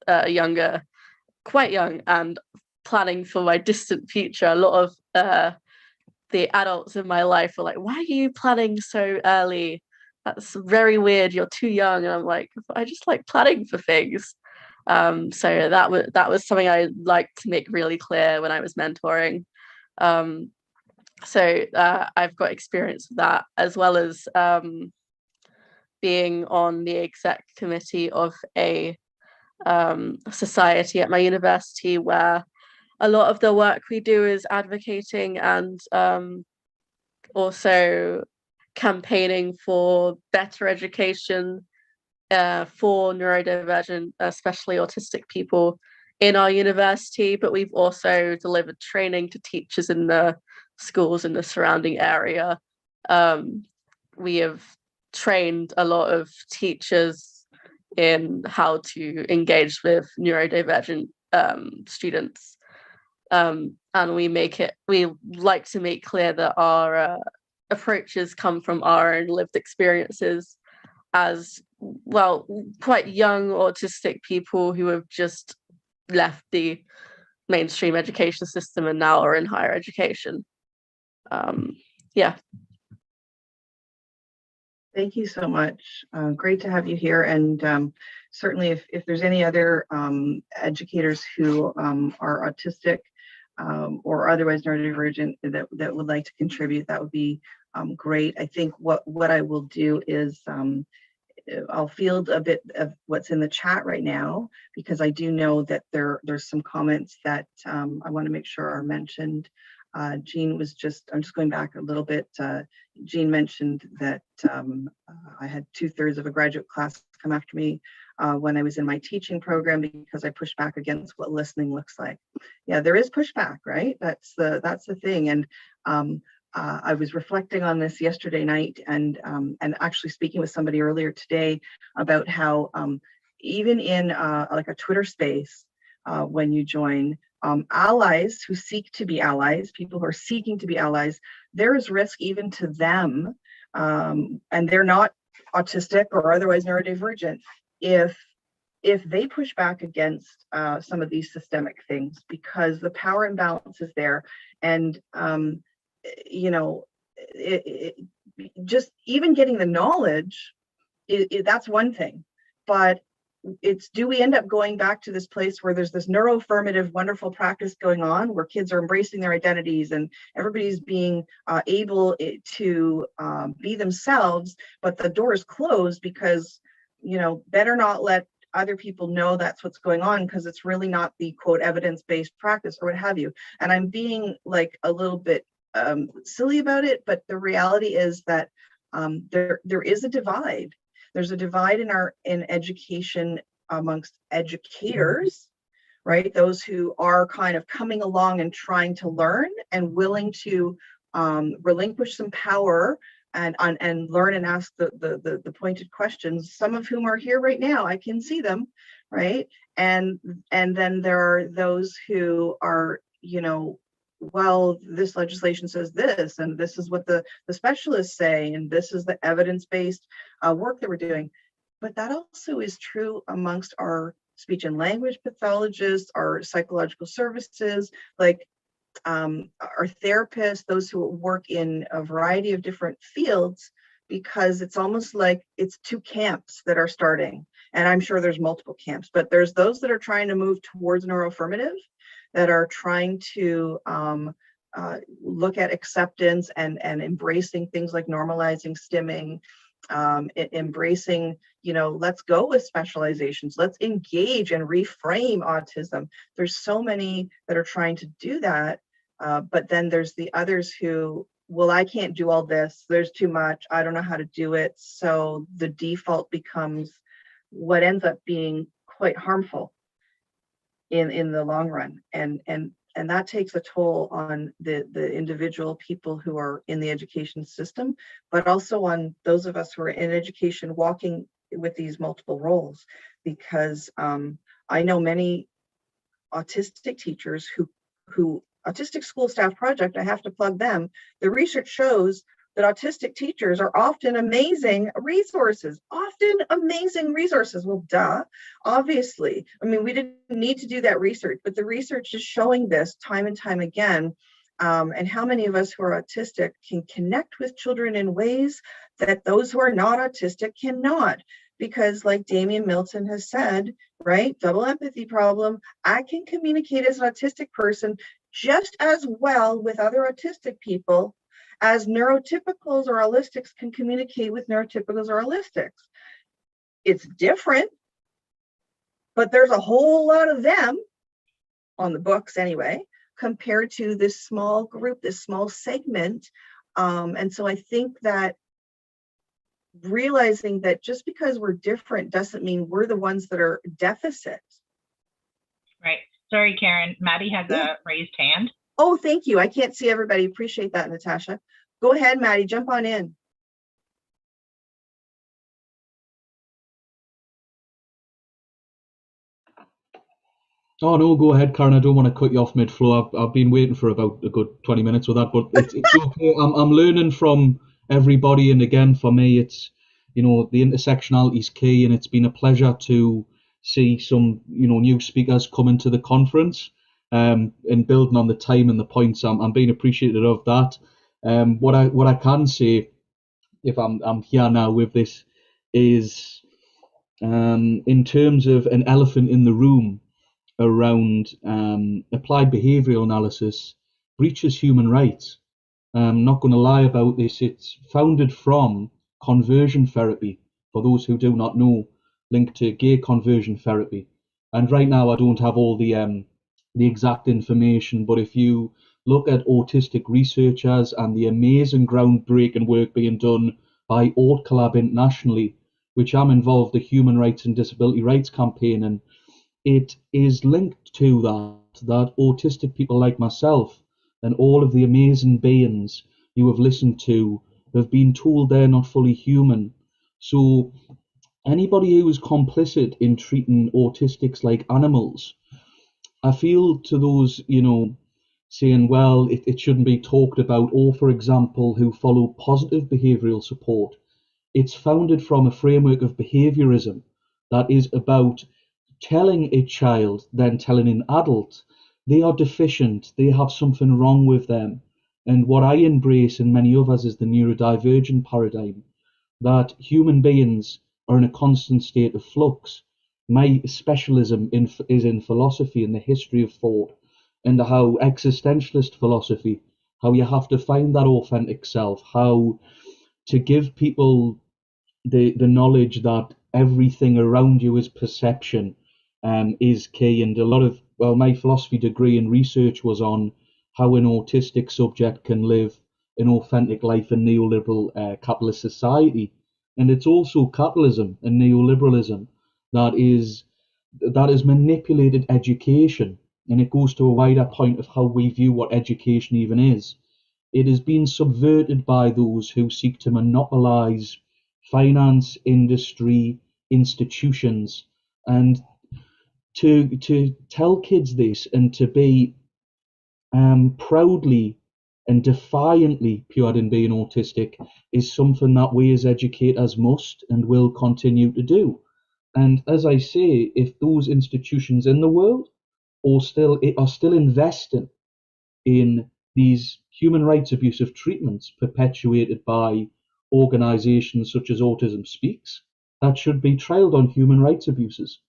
quite young and planning for my distant future, a lot of the adults in my life were like, why are you planning so early that's very weird, you're too young. And I'm like, I just like planning for things. So that was something I liked to make really clear when I was mentoring. So I've got experience with that, as well as being on the exec committee of a society at my university, where a lot of the work we do is advocating and also campaigning for better education for neurodivergent, especially autistic people in our university. But we've also delivered training to teachers in the schools in the surrounding area. We have trained a lot of teachers in how to engage with neurodivergent students. And we like to make clear that our approaches come from our own lived experiences as well, quite young autistic people who have just left the mainstream education system and now are in higher education. Yeah.
Thank you so much. Great to have you here. And certainly if there's any other educators who are autistic or otherwise neurodivergent that would like to contribute, that would be great. I think what I will do is I'll field a bit of what's in the chat right now, because I do know that there's some comments that I want to make sure are mentioned. Jean was I'm just going back a little bit. Jean mentioned that I had 2/3 of a graduate class come after me when I was in my teaching program because I pushed back against what listening looks like. Yeah, there is pushback, right? That's the thing. And I was reflecting on this yesterday night and actually speaking with somebody earlier today about how even in like a Twitter space, when you join, allies who seek to be allies, people who are seeking to be allies, there is risk even to them, and they're not autistic or otherwise neurodivergent, if they push back against some of these systemic things, because the power imbalance is there. And you know, just even getting the knowledge, that's one thing, but it's, do we end up going back to this place where there's this neuroaffirmative wonderful practice going on where kids are embracing their identities and everybody's being able to be themselves, but the door is closed because, you know, better not let other people know that's what's going on, because it's really not the quote evidence-based practice or what have you. And I'm being like a little bit silly about it, but the reality is that there is a divide. There's a divide in education amongst educators, right? Those who are kind of coming along and trying to learn and willing to relinquish some power and learn and ask the pointed questions, some of whom are here right now. I can see them, right? And then there are those who are, you know, well, this legislation says this, and this is what the specialists say, and this is the evidence-based work that we're doing. But that also is true amongst our speech and language pathologists, our psychological services, like our therapists, those who work in a variety of different fields, because it's almost like it's two camps that are starting. And I'm sure there's multiple camps, but there's those that are trying to move towards neuroaffirmative, that are trying to look at acceptance and embracing things like normalizing stimming, embracing, you know, let's go with specializations, let's engage and reframe autism. There's so many that are trying to do that, but then there's the others who, well, I can't do all this, there's too much, I don't know how to do it. So the default becomes what ends up being quite harmful in the long run, and that takes a toll on the individual people who are in the education system, but also on those of us who are in education walking with these multiple roles. Because I know many autistic teachers who Autistic School Staff Project, I have to plug them. The research shows that autistic teachers are often amazing resources, Well, duh, obviously. I mean, we didn't need to do that research, but the research is showing this time and time again, And how many of us who are autistic can connect with children in ways that those who are not autistic cannot? Because like Damian Milton has said, right, double empathy problem, I can communicate as an autistic person just as well with other autistic people as neurotypicals or holistics can communicate with neurotypicals or holistics. It's different, but there's a whole lot of them on the books anyway, compared to this small group, this small segment. And so I think that realizing that just because we're different doesn't mean we're the ones that are deficit.
Right. Sorry, Karen. Maddie has a raised hand.
Oh, thank you. I can't see everybody. Appreciate that, Natasha. Go ahead, Maddie. Jump on in.
Oh no, go ahead, Karen. I don't want to cut you off mid-flow. I've been waiting for about a good 20 minutes with that, but it's okay. I'm learning from everybody, and again, for me, it's the intersectionality is key, and it's been a pleasure to see some new speakers come into the conference, and building on the time and the points. I'm being appreciative of that. What I can say, if I'm here now with this, is in terms of an elephant in the room around applied behavioural analysis breaches human rights. I'm not going to lie about this. It's founded from conversion therapy, for those who do not know, linked to gay conversion therapy. And right now I don't have all the exact information, but if you look at autistic researchers and the amazing groundbreaking work being done by AutoCollab internationally, which I'm involved in the Human Rights and Disability Rights campaign, and it is linked to that autistic people like myself and all of the amazing beings you have listened to have been told they're not fully human. So anybody who is complicit in treating autistics like animals, I feel to those, saying, well, it shouldn't be talked about, or for example, who follow positive behavioural support, it's founded from a framework of behaviourism that is about telling a child, then telling an adult, they are deficient, they have something wrong with them. And what I embrace and many others is the neurodivergent paradigm, that human beings are in a constant state of flux. My specialism is in philosophy and the history of thought, and how existentialist philosophy, how you have to find that authentic self, how to give people the knowledge that everything around you is perception, is key. And a lot of, my philosophy degree and research was on how an autistic subject can live an authentic life in neoliberal capitalist society. And it's also capitalism and neoliberalism that is manipulated education, and it goes to a wider point of how we view what education even is. It has been subverted by those who seek to monopolize finance, industry, institutions, and to tell kids this and to be proudly and defiantly pure in being autistic is something that we as educators must and will continue to do. And as I say, if those institutions in the world are still investing in these human rights abusive treatments perpetuated by organisations such as Autism Speaks, that should be trialled on human rights abuses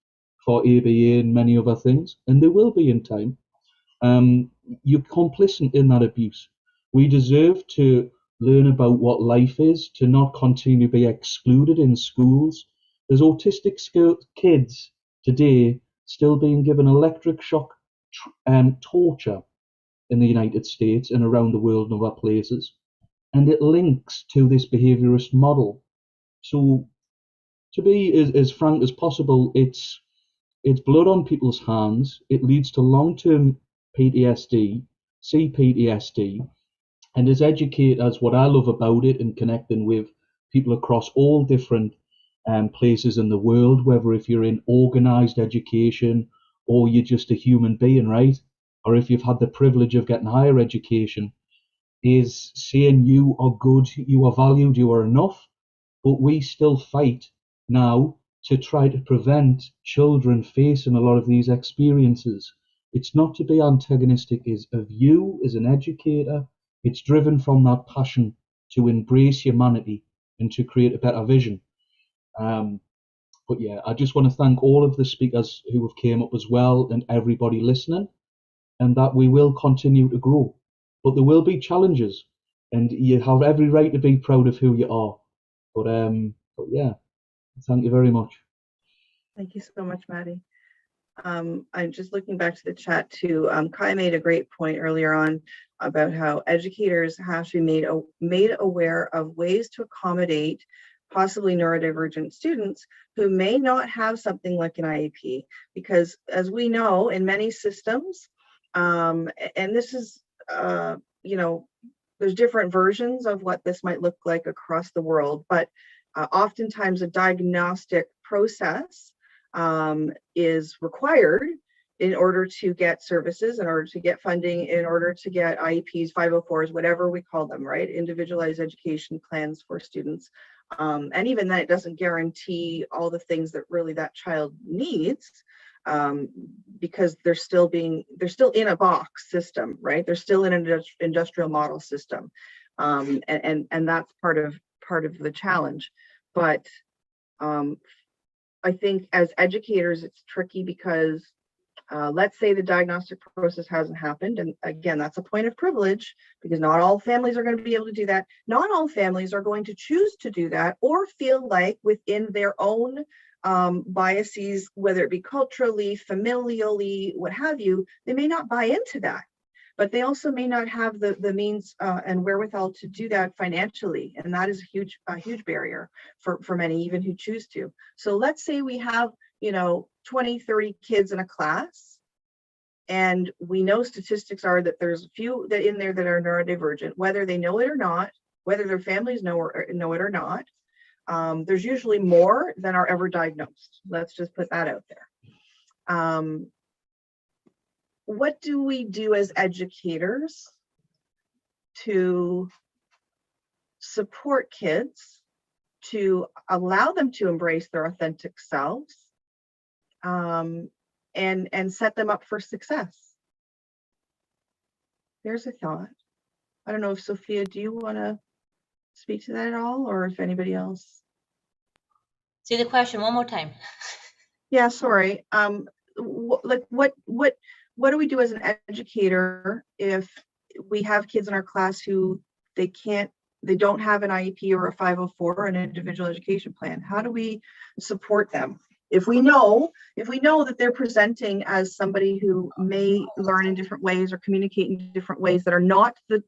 for ABA and many other things, and there will be in time. You're complicit in that abuse. We deserve to learn about what life is, to not continue to be excluded in schools. There's autistic kids today still being given electric shock torture in the United States and around the world and other places. And it links to this behaviorist model. So to be as frank as possible, it's blood on people's hands. It leads to long-term PTSD, CPTSD, and as educators, what I love about it and connecting with people across all different places in the world, whether if you're in organised education or you're just a human being, right? Or if you've had the privilege of getting higher education, is saying you are good, you are valued, you are enough. But we still fight now to try to prevent children facing a lot of these experiences. It's not to be antagonistic of you as an educator. It's driven from that passion to embrace humanity and to create a better vision. But yeah, I just want to thank all of the speakers who have came up as well, and everybody listening, and that we will continue to grow. But there will be challenges, and you have every right to be proud of who you are. But yeah, thank you very much.
Thank you so much, Maddie. I'm just looking back to the chat too. Kai made a great point earlier on about how educators have to be made aware of ways to accommodate possibly neurodivergent students who may not have something like an IEP, because as we know, in many systems, and this is, there's different versions of what this might look like across the world, but oftentimes a diagnostic process is required in order to get services, in order to get funding, in order to get IEPs, 504s, whatever we call them, right? Individualized education plans for students. And even then, it doesn't guarantee all the things that really that child needs, because they're still in a box system, right? They're still in an industrial model system. And that's part of the challenge. But I think as educators, it's tricky because let's say the diagnostic process hasn't happened. And again, that's a point of privilege, because not all families are going to be able to do that. Not all families are going to choose to do that or feel like within their own biases, whether it be culturally, familially, what have you, they may not buy into that. But they also may not have the means and wherewithal to do that financially. And that is a huge barrier for many, even who choose to. So let's say we have, 20, 30 kids in a class, and we know statistics are that there's a few that in there that are neurodivergent, whether they know it or not, whether their families know it or not. There's usually more than are ever diagnosed. Let's just put that out there. What do we do as educators to support kids, to allow them to embrace their authentic selves, and set them up for success? There's a thought. I don't know if Sophia, do you want to speak to that at all, or if anybody else?
Say the question one more time.
Yeah, sorry. What do we do as an educator if we have kids in our class who they don't have an IEP or a 504 or an individual education plan? How do we support them? If we know that they're presenting as somebody who may learn in different ways or communicate in different ways that are not the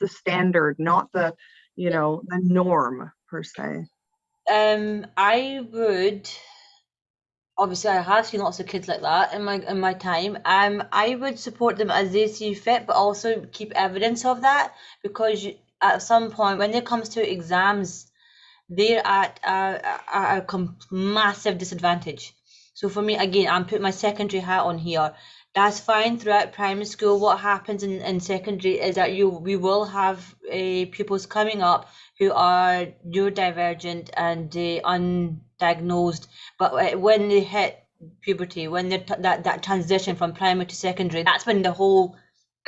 standard, not the the norm per se.
I would, obviously I have seen lots of kids like that in my time. I would support them as they see fit, but also keep evidence of that, because at some point when it comes to exams, they're at a massive disadvantage. So for me, again, I'm putting my secondary hat on here. That's fine throughout primary school. What happens in secondary is that we will have pupils coming up who are neurodivergent and undiagnosed, but when they hit puberty, when they that transition from primary to secondary, that's when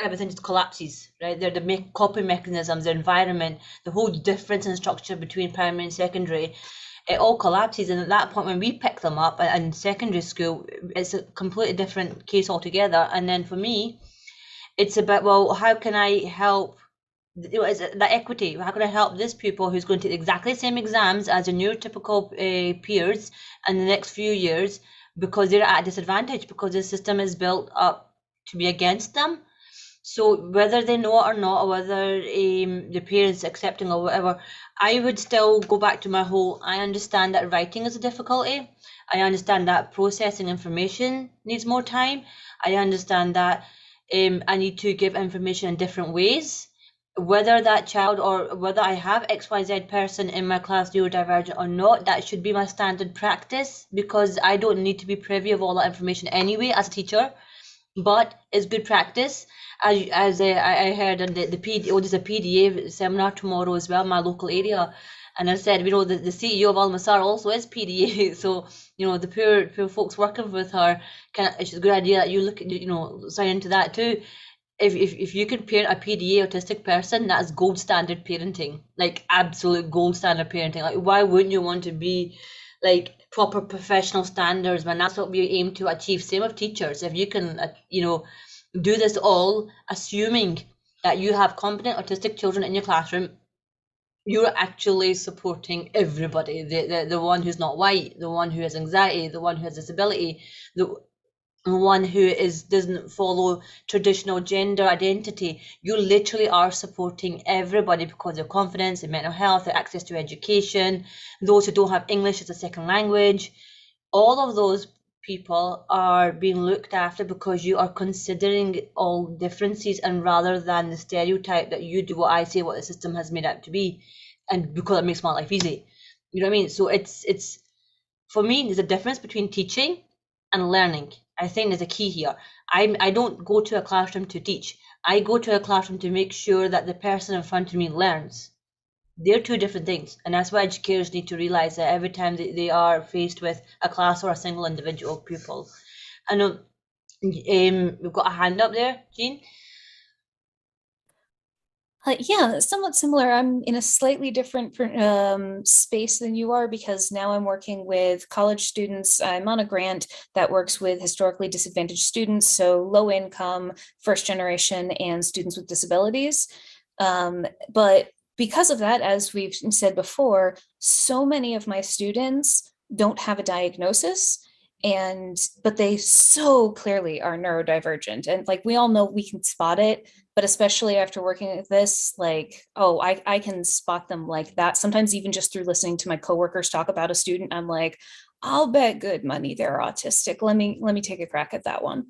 everything just collapses, right? They're the coping mechanisms, the environment, the whole difference in structure between primary and secondary, it all collapses. And at that point, when we pick them up in secondary school, it's a completely different case altogether. And then for me, it's about, well, how can I help? Is it the equity? How can I help this pupil who's going to take exactly the same exams as their neurotypical peers in the next few years, because they're at a disadvantage, because the system is built up to be against them? So whether they know it or not, or whether the parents accepting or whatever, I would still go back to my whole, I understand that writing is a difficulty. I understand that processing information needs more time. I understand that I need to give information in different ways. Whether that child, or whether I have XYZ person in my class neurodivergent or not, that should be my standard practice, because I don't need to be privy of all that information anyway as a teacher. but it's good practice. As I heard on the there's a PDA seminar tomorrow as well, my local area, and I said, the CEO of Al Masar also is PDA, so the poor folks working with her, it's a good idea that you look sign into that too. If you can parent a PDA autistic person, that's gold standard parenting, like absolute gold standard parenting. Like, why wouldn't you want to be like proper professional standards when that's what we aim to achieve? Same with teachers. If you can do this all assuming that you have competent autistic children in your classroom, you're actually supporting everybody, the one who's not white, the one who has anxiety, the one who has disability, the one who doesn't follow traditional gender identity. You literally are supporting everybody because of confidence and mental health, their access to education, those who don't have English as a second language. All of those people are being looked after because you are considering all differences, and rather than the stereotype that you do what I say, what the system has made out to be, and because it makes my life easy. You know what I mean? So it's for me, there's a difference between teaching and learning. I think there's a key here. I don't go to a classroom to teach. I go to a classroom to make sure that the person in front of me learns. They're two different things, and that's why educators need to realize that every time they are faced with a class or a single individual pupil. I know we've got a hand up there, Jean.
Yeah, somewhat similar. I'm in a slightly different space than you are, because now I'm working with college students. I'm on a grant that works with historically disadvantaged students, so low income, first generation, and students with disabilities. But because of that, as we've said before, so many of my students don't have a diagnosis, but they so clearly are neurodivergent. And like, we all know we can spot it, but especially after working with this, like, oh, I can spot them like that. Sometimes even just through listening to my coworkers talk about a student, I'm like, I'll bet good money they're autistic. Let me take a crack at that one.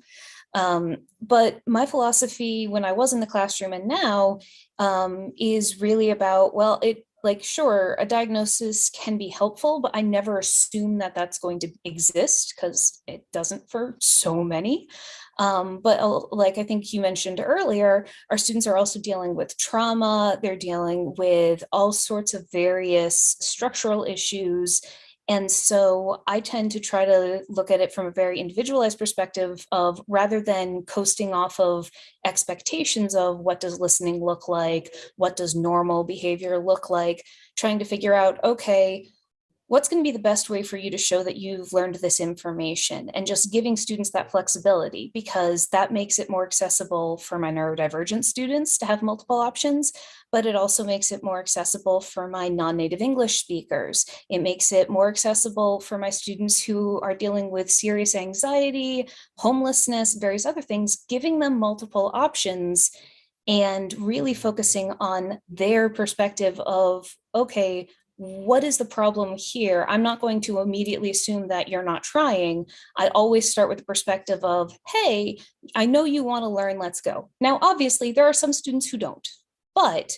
But my philosophy when I was in the classroom and now is really about, well, sure, a diagnosis can be helpful, but I never assume that that's going to exist, because it doesn't for so many. But like I think you mentioned earlier, our students are also dealing with trauma. They're dealing with all sorts of various structural issues. And so I tend to try to look at it from a very individualized perspective of, rather than coasting off of expectations of what does listening look like, what does normal behavior look like, trying to figure out, okay, what's going to be the best way for you to show that you've learned this information, and just giving students that flexibility, because that makes it more accessible for my neurodivergent students to have multiple options, but it also makes it more accessible for my non-native English speakers. It makes it more accessible for my students who are dealing with serious anxiety, homelessness, various other things, giving them multiple options and really focusing on their perspective of, okay, what is the problem here? I'm not going to immediately assume that you're not trying. I always start with the perspective of, hey, I know you want to learn, let's go. Now, obviously, there are some students who don't, but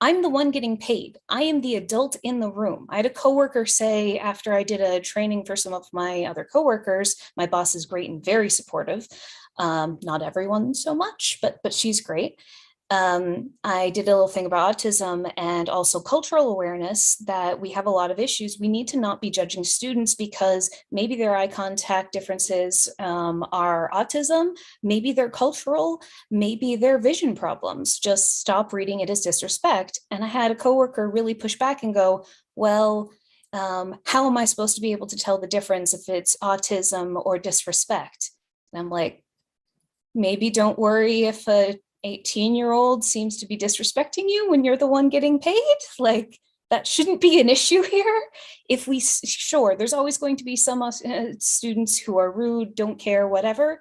I'm the one getting paid. I am the adult in the room. I had a coworker say, after I did a training for some of my other coworkers, my boss is great and very supportive. Not everyone so much, but she's great. I did a little thing about autism and also cultural awareness, that we have a lot of issues. We need to not be judging students because maybe their eye contact differences are autism, maybe they're cultural, maybe they're vision problems. Just stop reading it as disrespect. And I had a coworker really push back and go, well, how am I supposed to be able to tell the difference if it's autism or disrespect? And I'm like, maybe don't worry if a 18-year-old seems to be disrespecting you when you're the one getting paid. Like, that shouldn't be an issue here. Sure, there's always going to be some students who are rude, don't care, whatever.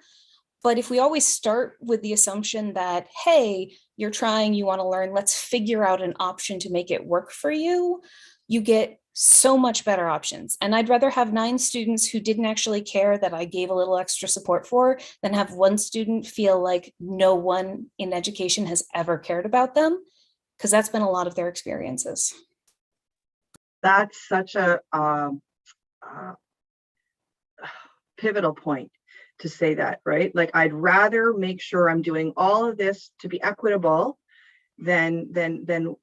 But if we always start with the assumption that, hey, you're trying, you want to learn, let's figure out an option to make it work for you, you get so much better options. And I'd rather have 9 students who didn't actually care that I gave a little extra support for, than have one student feel like no one in education has ever cared about them, because that's been a lot of their experiences.
That's such a pivotal point, to say that, right? Like, I'd rather make sure I'm doing all of this to be equitable than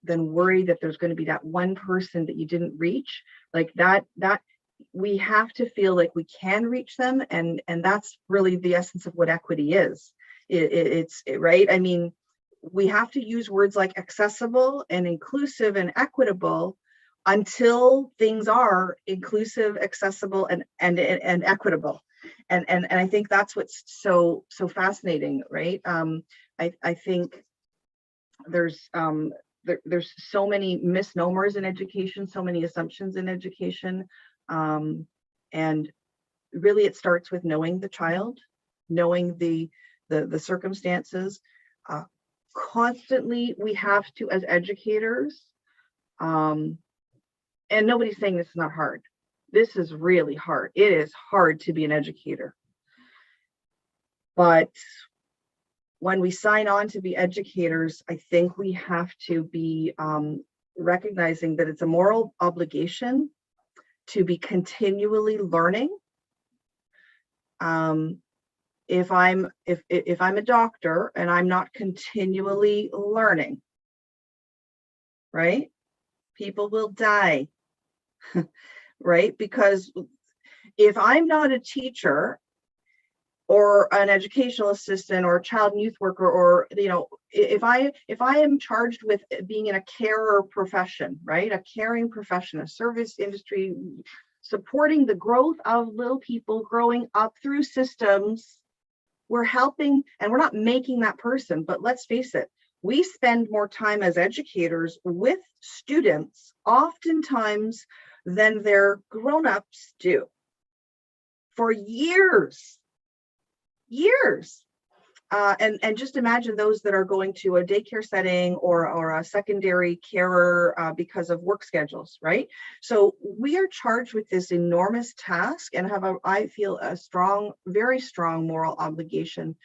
worry that there's going to be that one person that you didn't reach. Like that we have to feel like we can reach them, and that's really the essence of what equity is. It's right. I mean, we have to use words like accessible and inclusive and equitable until things are inclusive, accessible, and equitable. And I think that's what's so fascinating, right? I think there's so many misnomers in education, so many assumptions in education, and really it starts with knowing the child, knowing the circumstances. Constantly, we have to, as educators, and nobody's saying this is not hard. This is really hard. It is hard to be an educator. But when we sign on to be educators, I think we have to be recognizing that it's a moral obligation to be continually learning. If I'm a doctor and I'm not continually learning, right? People will die, right? Because if I'm not a teacher or an educational assistant or a child and youth worker, or, you know, if I am charged with being in a carer profession, right? A caring profession, a service industry, supporting the growth of little people growing up through systems, we're helping, and we're not making that person. But let's face it, we spend more time as educators with students oftentimes than their grown-ups do for years. And just imagine those that are going to a daycare setting or a secondary carer because of work schedules, right? So we are charged with this enormous task and have, I feel, a strong, very strong moral obligation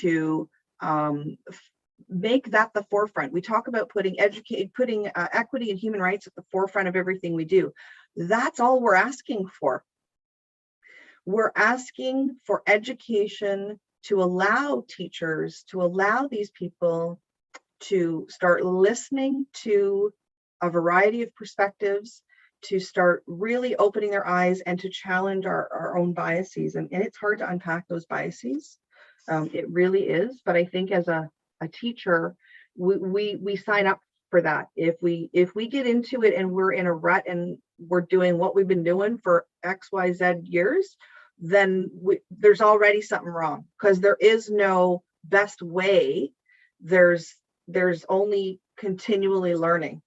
to make that the forefront. We talk about putting equity and human rights at the forefront of everything we do. That's all we're asking for. We're asking for education to allow teachers, to allow these people to start listening to a variety of perspectives, to start really opening their eyes and to challenge our own biases. And it's hard to unpack those biases. It really is. But I think as a teacher, we sign up for that. If we get into it and we're in a rut and we're doing what we've been doing for XYZ years, then there's already something wrong, because there is no best way. There's only continually learning,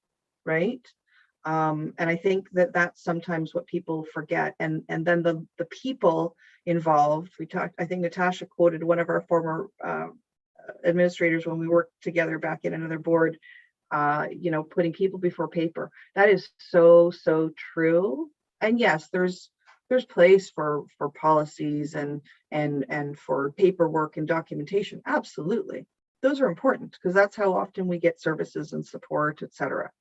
right? And I think that's sometimes what people forget. And then the people involved. I think Natasha quoted one of our former administrators when we worked together back in another board, putting people before paper. That is so true. And yes, there's place for policies and for paperwork and documentation. Absolutely. Those are important, because that's how often we get services and support, etc.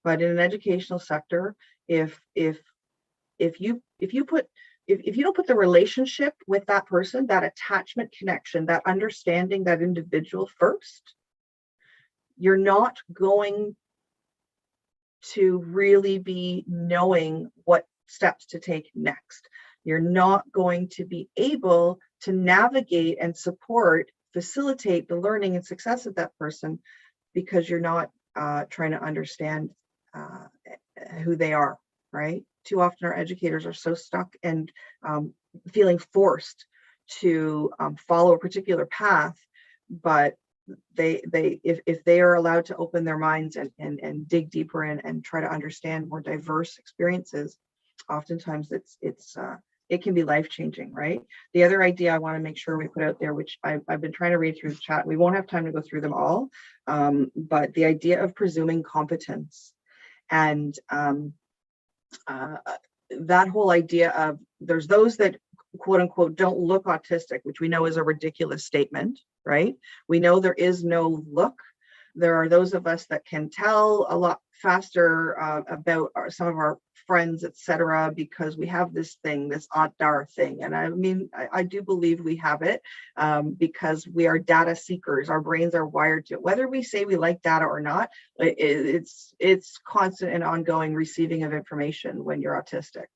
But in an educational sector, if you don't put the relationship with that person, that attachment connection, that understanding that individual first, you're not going to really be knowing what steps to take next. You're not going to be able to navigate and facilitate the learning and success of that person, because you're not trying to understand who they are, right? Too often our educators are so stuck and feeling forced to follow a particular path, but if they are allowed to open their minds and dig deeper and try to understand more diverse experiences, oftentimes it can be life-changing, right? The other idea I want to make sure we put out there, which I've been trying to read through the chat, we won't have time to go through them all, but the idea of presuming competence, and that whole idea of there's those that quote unquote don't look autistic, which we know is a ridiculous statement, right? We know there is no look. There are those of us that can tell a lot faster about some of our friends, etc., because we have this thing, this dar thing. And I mean, I do believe we have it, because we are data seekers. Our brains are wired to it. Whether we say we like data or not, it's constant and ongoing receiving of information when you're autistic.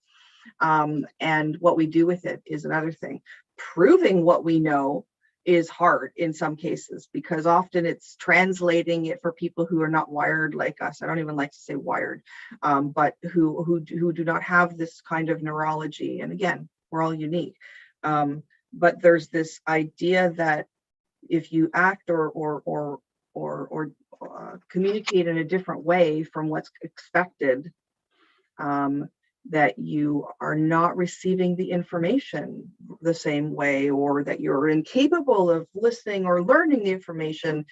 And what we do with it is another thing. Proving what we know is hard in some cases, because often it's translating it for people who are not wired like us. I don't even like to say wired, but who do not have this kind of neurology. And again, we're all unique. But there's this idea that if you act or communicate in a different way from what's expected, that you are not receiving the information the same way, or that you're incapable of listening or learning the information.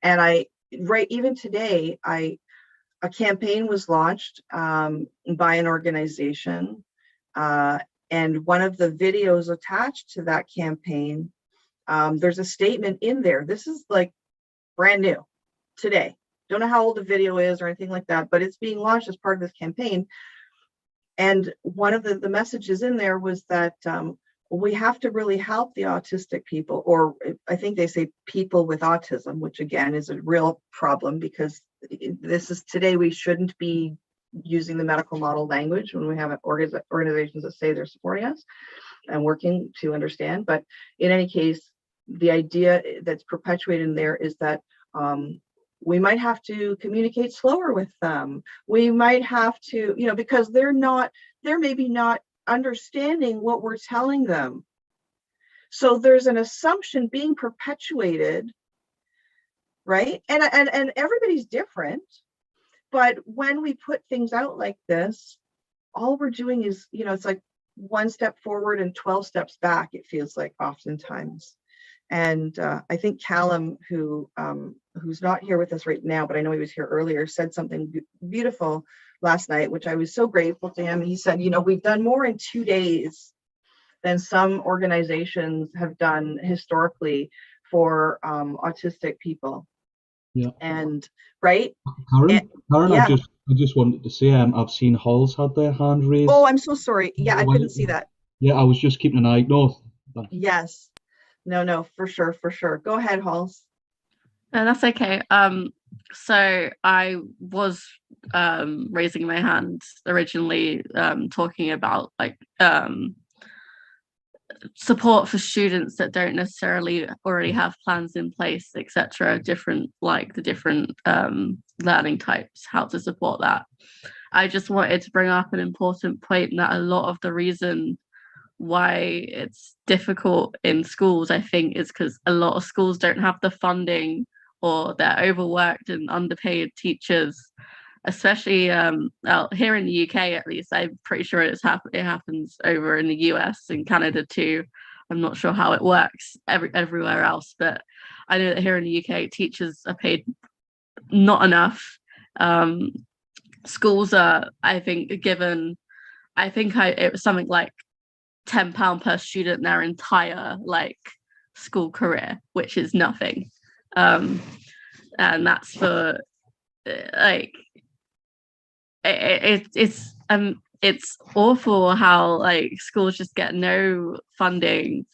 And even today, a campaign was launched by an organization, and one of the videos attached to that campaign, there's a statement in there. This is like brand new today. Don't know how old the video is or anything like that, but it's being launched as part of this campaign. And one of the messages in there was that we have to really help the autistic people, or I think they say people with autism, which again is a real problem, because this is today, we shouldn't be using the medical model language when we have organizations that say they're supporting us and working to understand. But in any case, the idea that's perpetuated in there is that we might have to communicate slower with them. We might have to, because they're maybe not understanding what we're telling them. So there's an assumption being perpetuated, right? And everybody's different. But when we put things out like this, all we're doing is, it's like one step forward and 12 steps back, it feels like oftentimes. And I think Callum, who's not here with us right now, but I know he was here earlier, said something beautiful last night, which I was so grateful to him. He said, we've done more in 2 days than some organizations have done historically for autistic people.
Yeah.
And right.
Karen,
yeah.
I just wanted to say, I've seen Halls had their hand raised.
Oh, I'm so sorry. Yeah, I couldn't see that.
Yeah, I was just keeping an eye. No.
Yes. No, for sure. Go ahead, Halls.
No, that's okay. So I was raising my hand originally, talking about support for students that don't necessarily already have plans in place, etc. Different learning types, how to support that. I just wanted to bring up an important point, that a lot of the reason why it's difficult in schools, I think, is because a lot of schools don't have the funding, or they're overworked and underpaid teachers, especially here in the UK. At least I'm pretty sure it happens over in the US and Canada too. I'm not sure how it works everywhere else, but I know that here in the UK teachers are paid not enough. Schools are, I think, given, it was something like £10 per student their entire school career, which is nothing. And that's for it's awful how schools just get no funding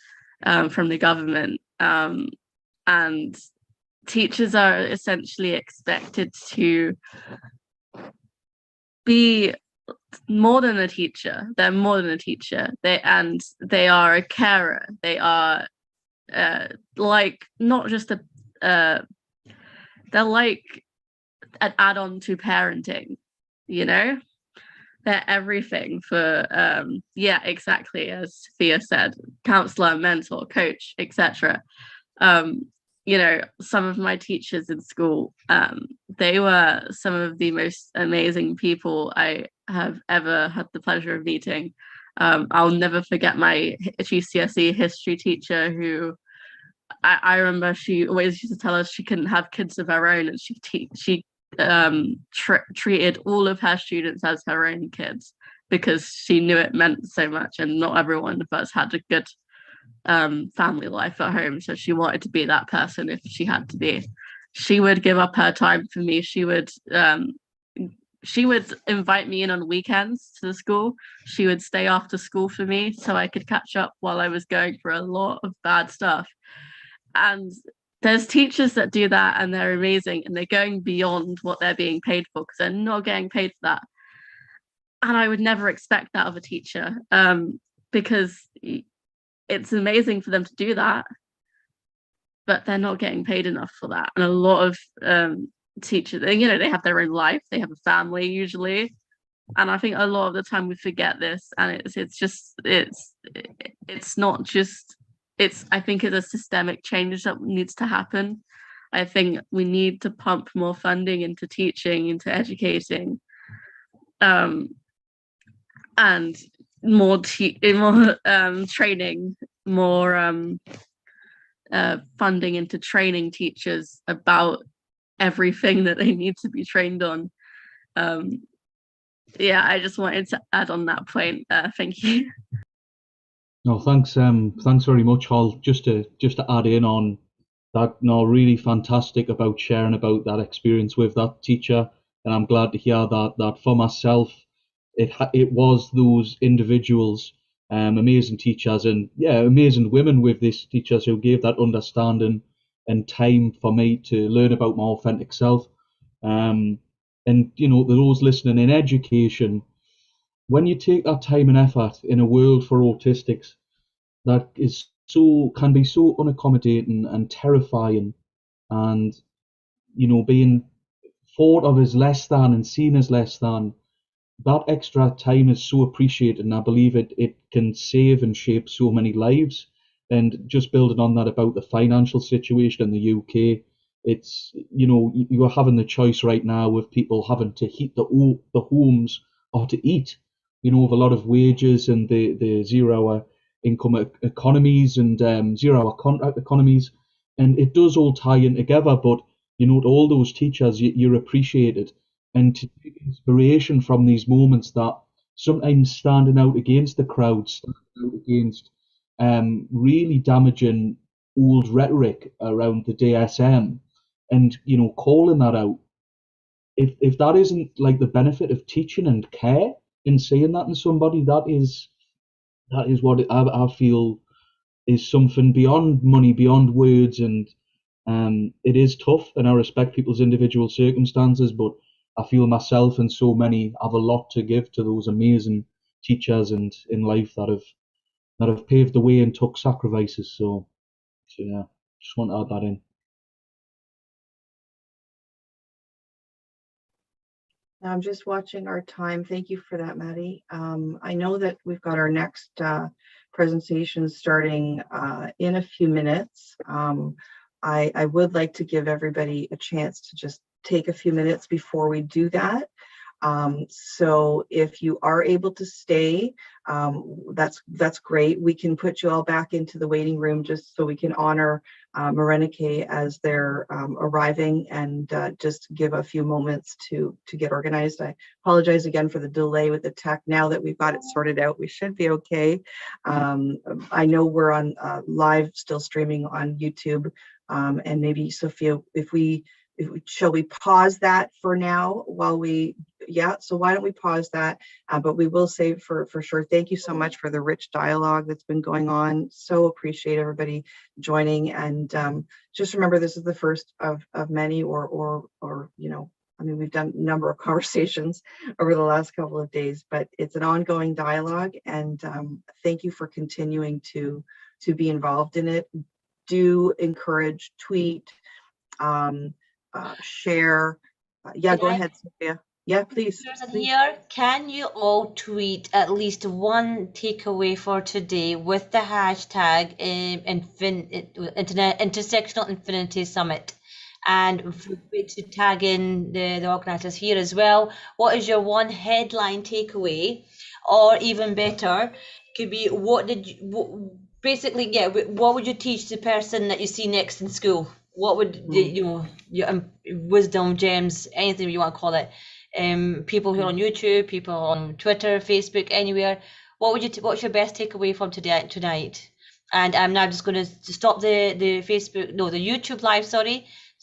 from the government, and teachers are essentially expected to be more than a teacher. They're more than a teacher. They are a carer. They are not just they're like an add-on to parenting, they're everything for exactly as Thea said, counselor, mentor, coach, etc. Some of my teachers in school, they were some of the most amazing people I have ever had the pleasure of meeting. I'll never forget my GCSE history teacher, who I remember she always used to tell us she couldn't have kids of her own, and she treated all of her students as her own kids, because she knew it meant so much, and not everyone of us had a good family life at home, so she wanted to be that person if she had to be. She would give up her time for me. She would she would invite me in on weekends to the school. She would stay after school for me so I could catch up while I was going through a lot of bad stuff. And there's teachers that do that and they're amazing and they're going beyond what they're being paid for because they're not getting paid for that. And I would never expect that of a teacher, because it's amazing for them to do that, but they're not getting paid enough for that. And a lot of teachers, you know, they have their own life, they have a family usually, and I think a lot of the time we forget this, and it's not just, I think it's a systemic change that needs to happen. I think we need to pump more funding into teaching, into educating, and more training, more funding into training teachers about everything that they need to be trained on. Yeah, I just wanted to add on that point. Thank you.
No, thanks. Thanks very much, Hal. Just to add in on that, no, really fantastic about sharing about that experience with that teacher, and I'm glad to hear that for myself, it was those individuals, amazing teachers, and yeah, amazing women with these teachers who gave that understanding and time for me to learn about my authentic self. And you know, those listening in education, when you take that time and effort in a world for autistics that can be so unaccommodating and terrifying, and you know, being thought of as less than and seen as less than, that extra time is so appreciated, and I believe it can save and shape so many lives. And just building on that about the financial situation in the UK, it's, you know, you are having the choice right now of people having to heat the homes or to eat, you know, with a lot of wages and the 0 hour income economies and 0 hour contract economies, and it does all tie in together. But you know, to all those teachers, you're appreciated, and to take inspiration from these moments that sometimes standing out against the crowd, standing out against really damaging old rhetoric around the DSM, and you know, calling that out. If that isn't like the benefit of teaching and care in saying that in somebody, that is what I feel is something beyond money, beyond words, and it is tough, and I respect people's individual circumstances, but I feel myself and so many have a lot to give to those amazing teachers and in life that have paved the way and took sacrifices. So yeah, just want to add that in.
I'm just watching our time. Thank you for that, Maddie. I know that we've got our next presentation starting in a few minutes. I would like to give everybody a chance to just take a few minutes before we do that. So if you are able to stay, that's great. We can put you all back into the waiting room just so we can honor Marenike as they're arriving, and just give a few moments to get organized. I apologize again for the delay with the tech. Now that we've got it sorted out, we should be okay. I know we're on live, still streaming on YouTube, and maybe Sophia, shall we pause that for now while so why don't we pause that, but we will say for sure, thank you so much for the rich dialogue that's been going on. So appreciate everybody joining, and just remember, this is the first of many, or you know, I mean, we've done a number of conversations over the last couple of days, but it's an ongoing dialogue, and thank you for continuing to be involved in it. Do encourage, tweet, share. Go ahead, Sophia. Yeah, please.
Here, can you all tweet at least one takeaway for today with the hashtag Intersectional Infinity Summit, and feel free to tag in the organisers here as well. What is your one headline takeaway, or even better, could be what would you teach the person that you see next in school? What would your wisdom gems, anything you want to call it? People who are on YouTube, people on Twitter, Facebook, anywhere. What's your best takeaway from tonight? And I'm now just going to stop the YouTube live, sorry,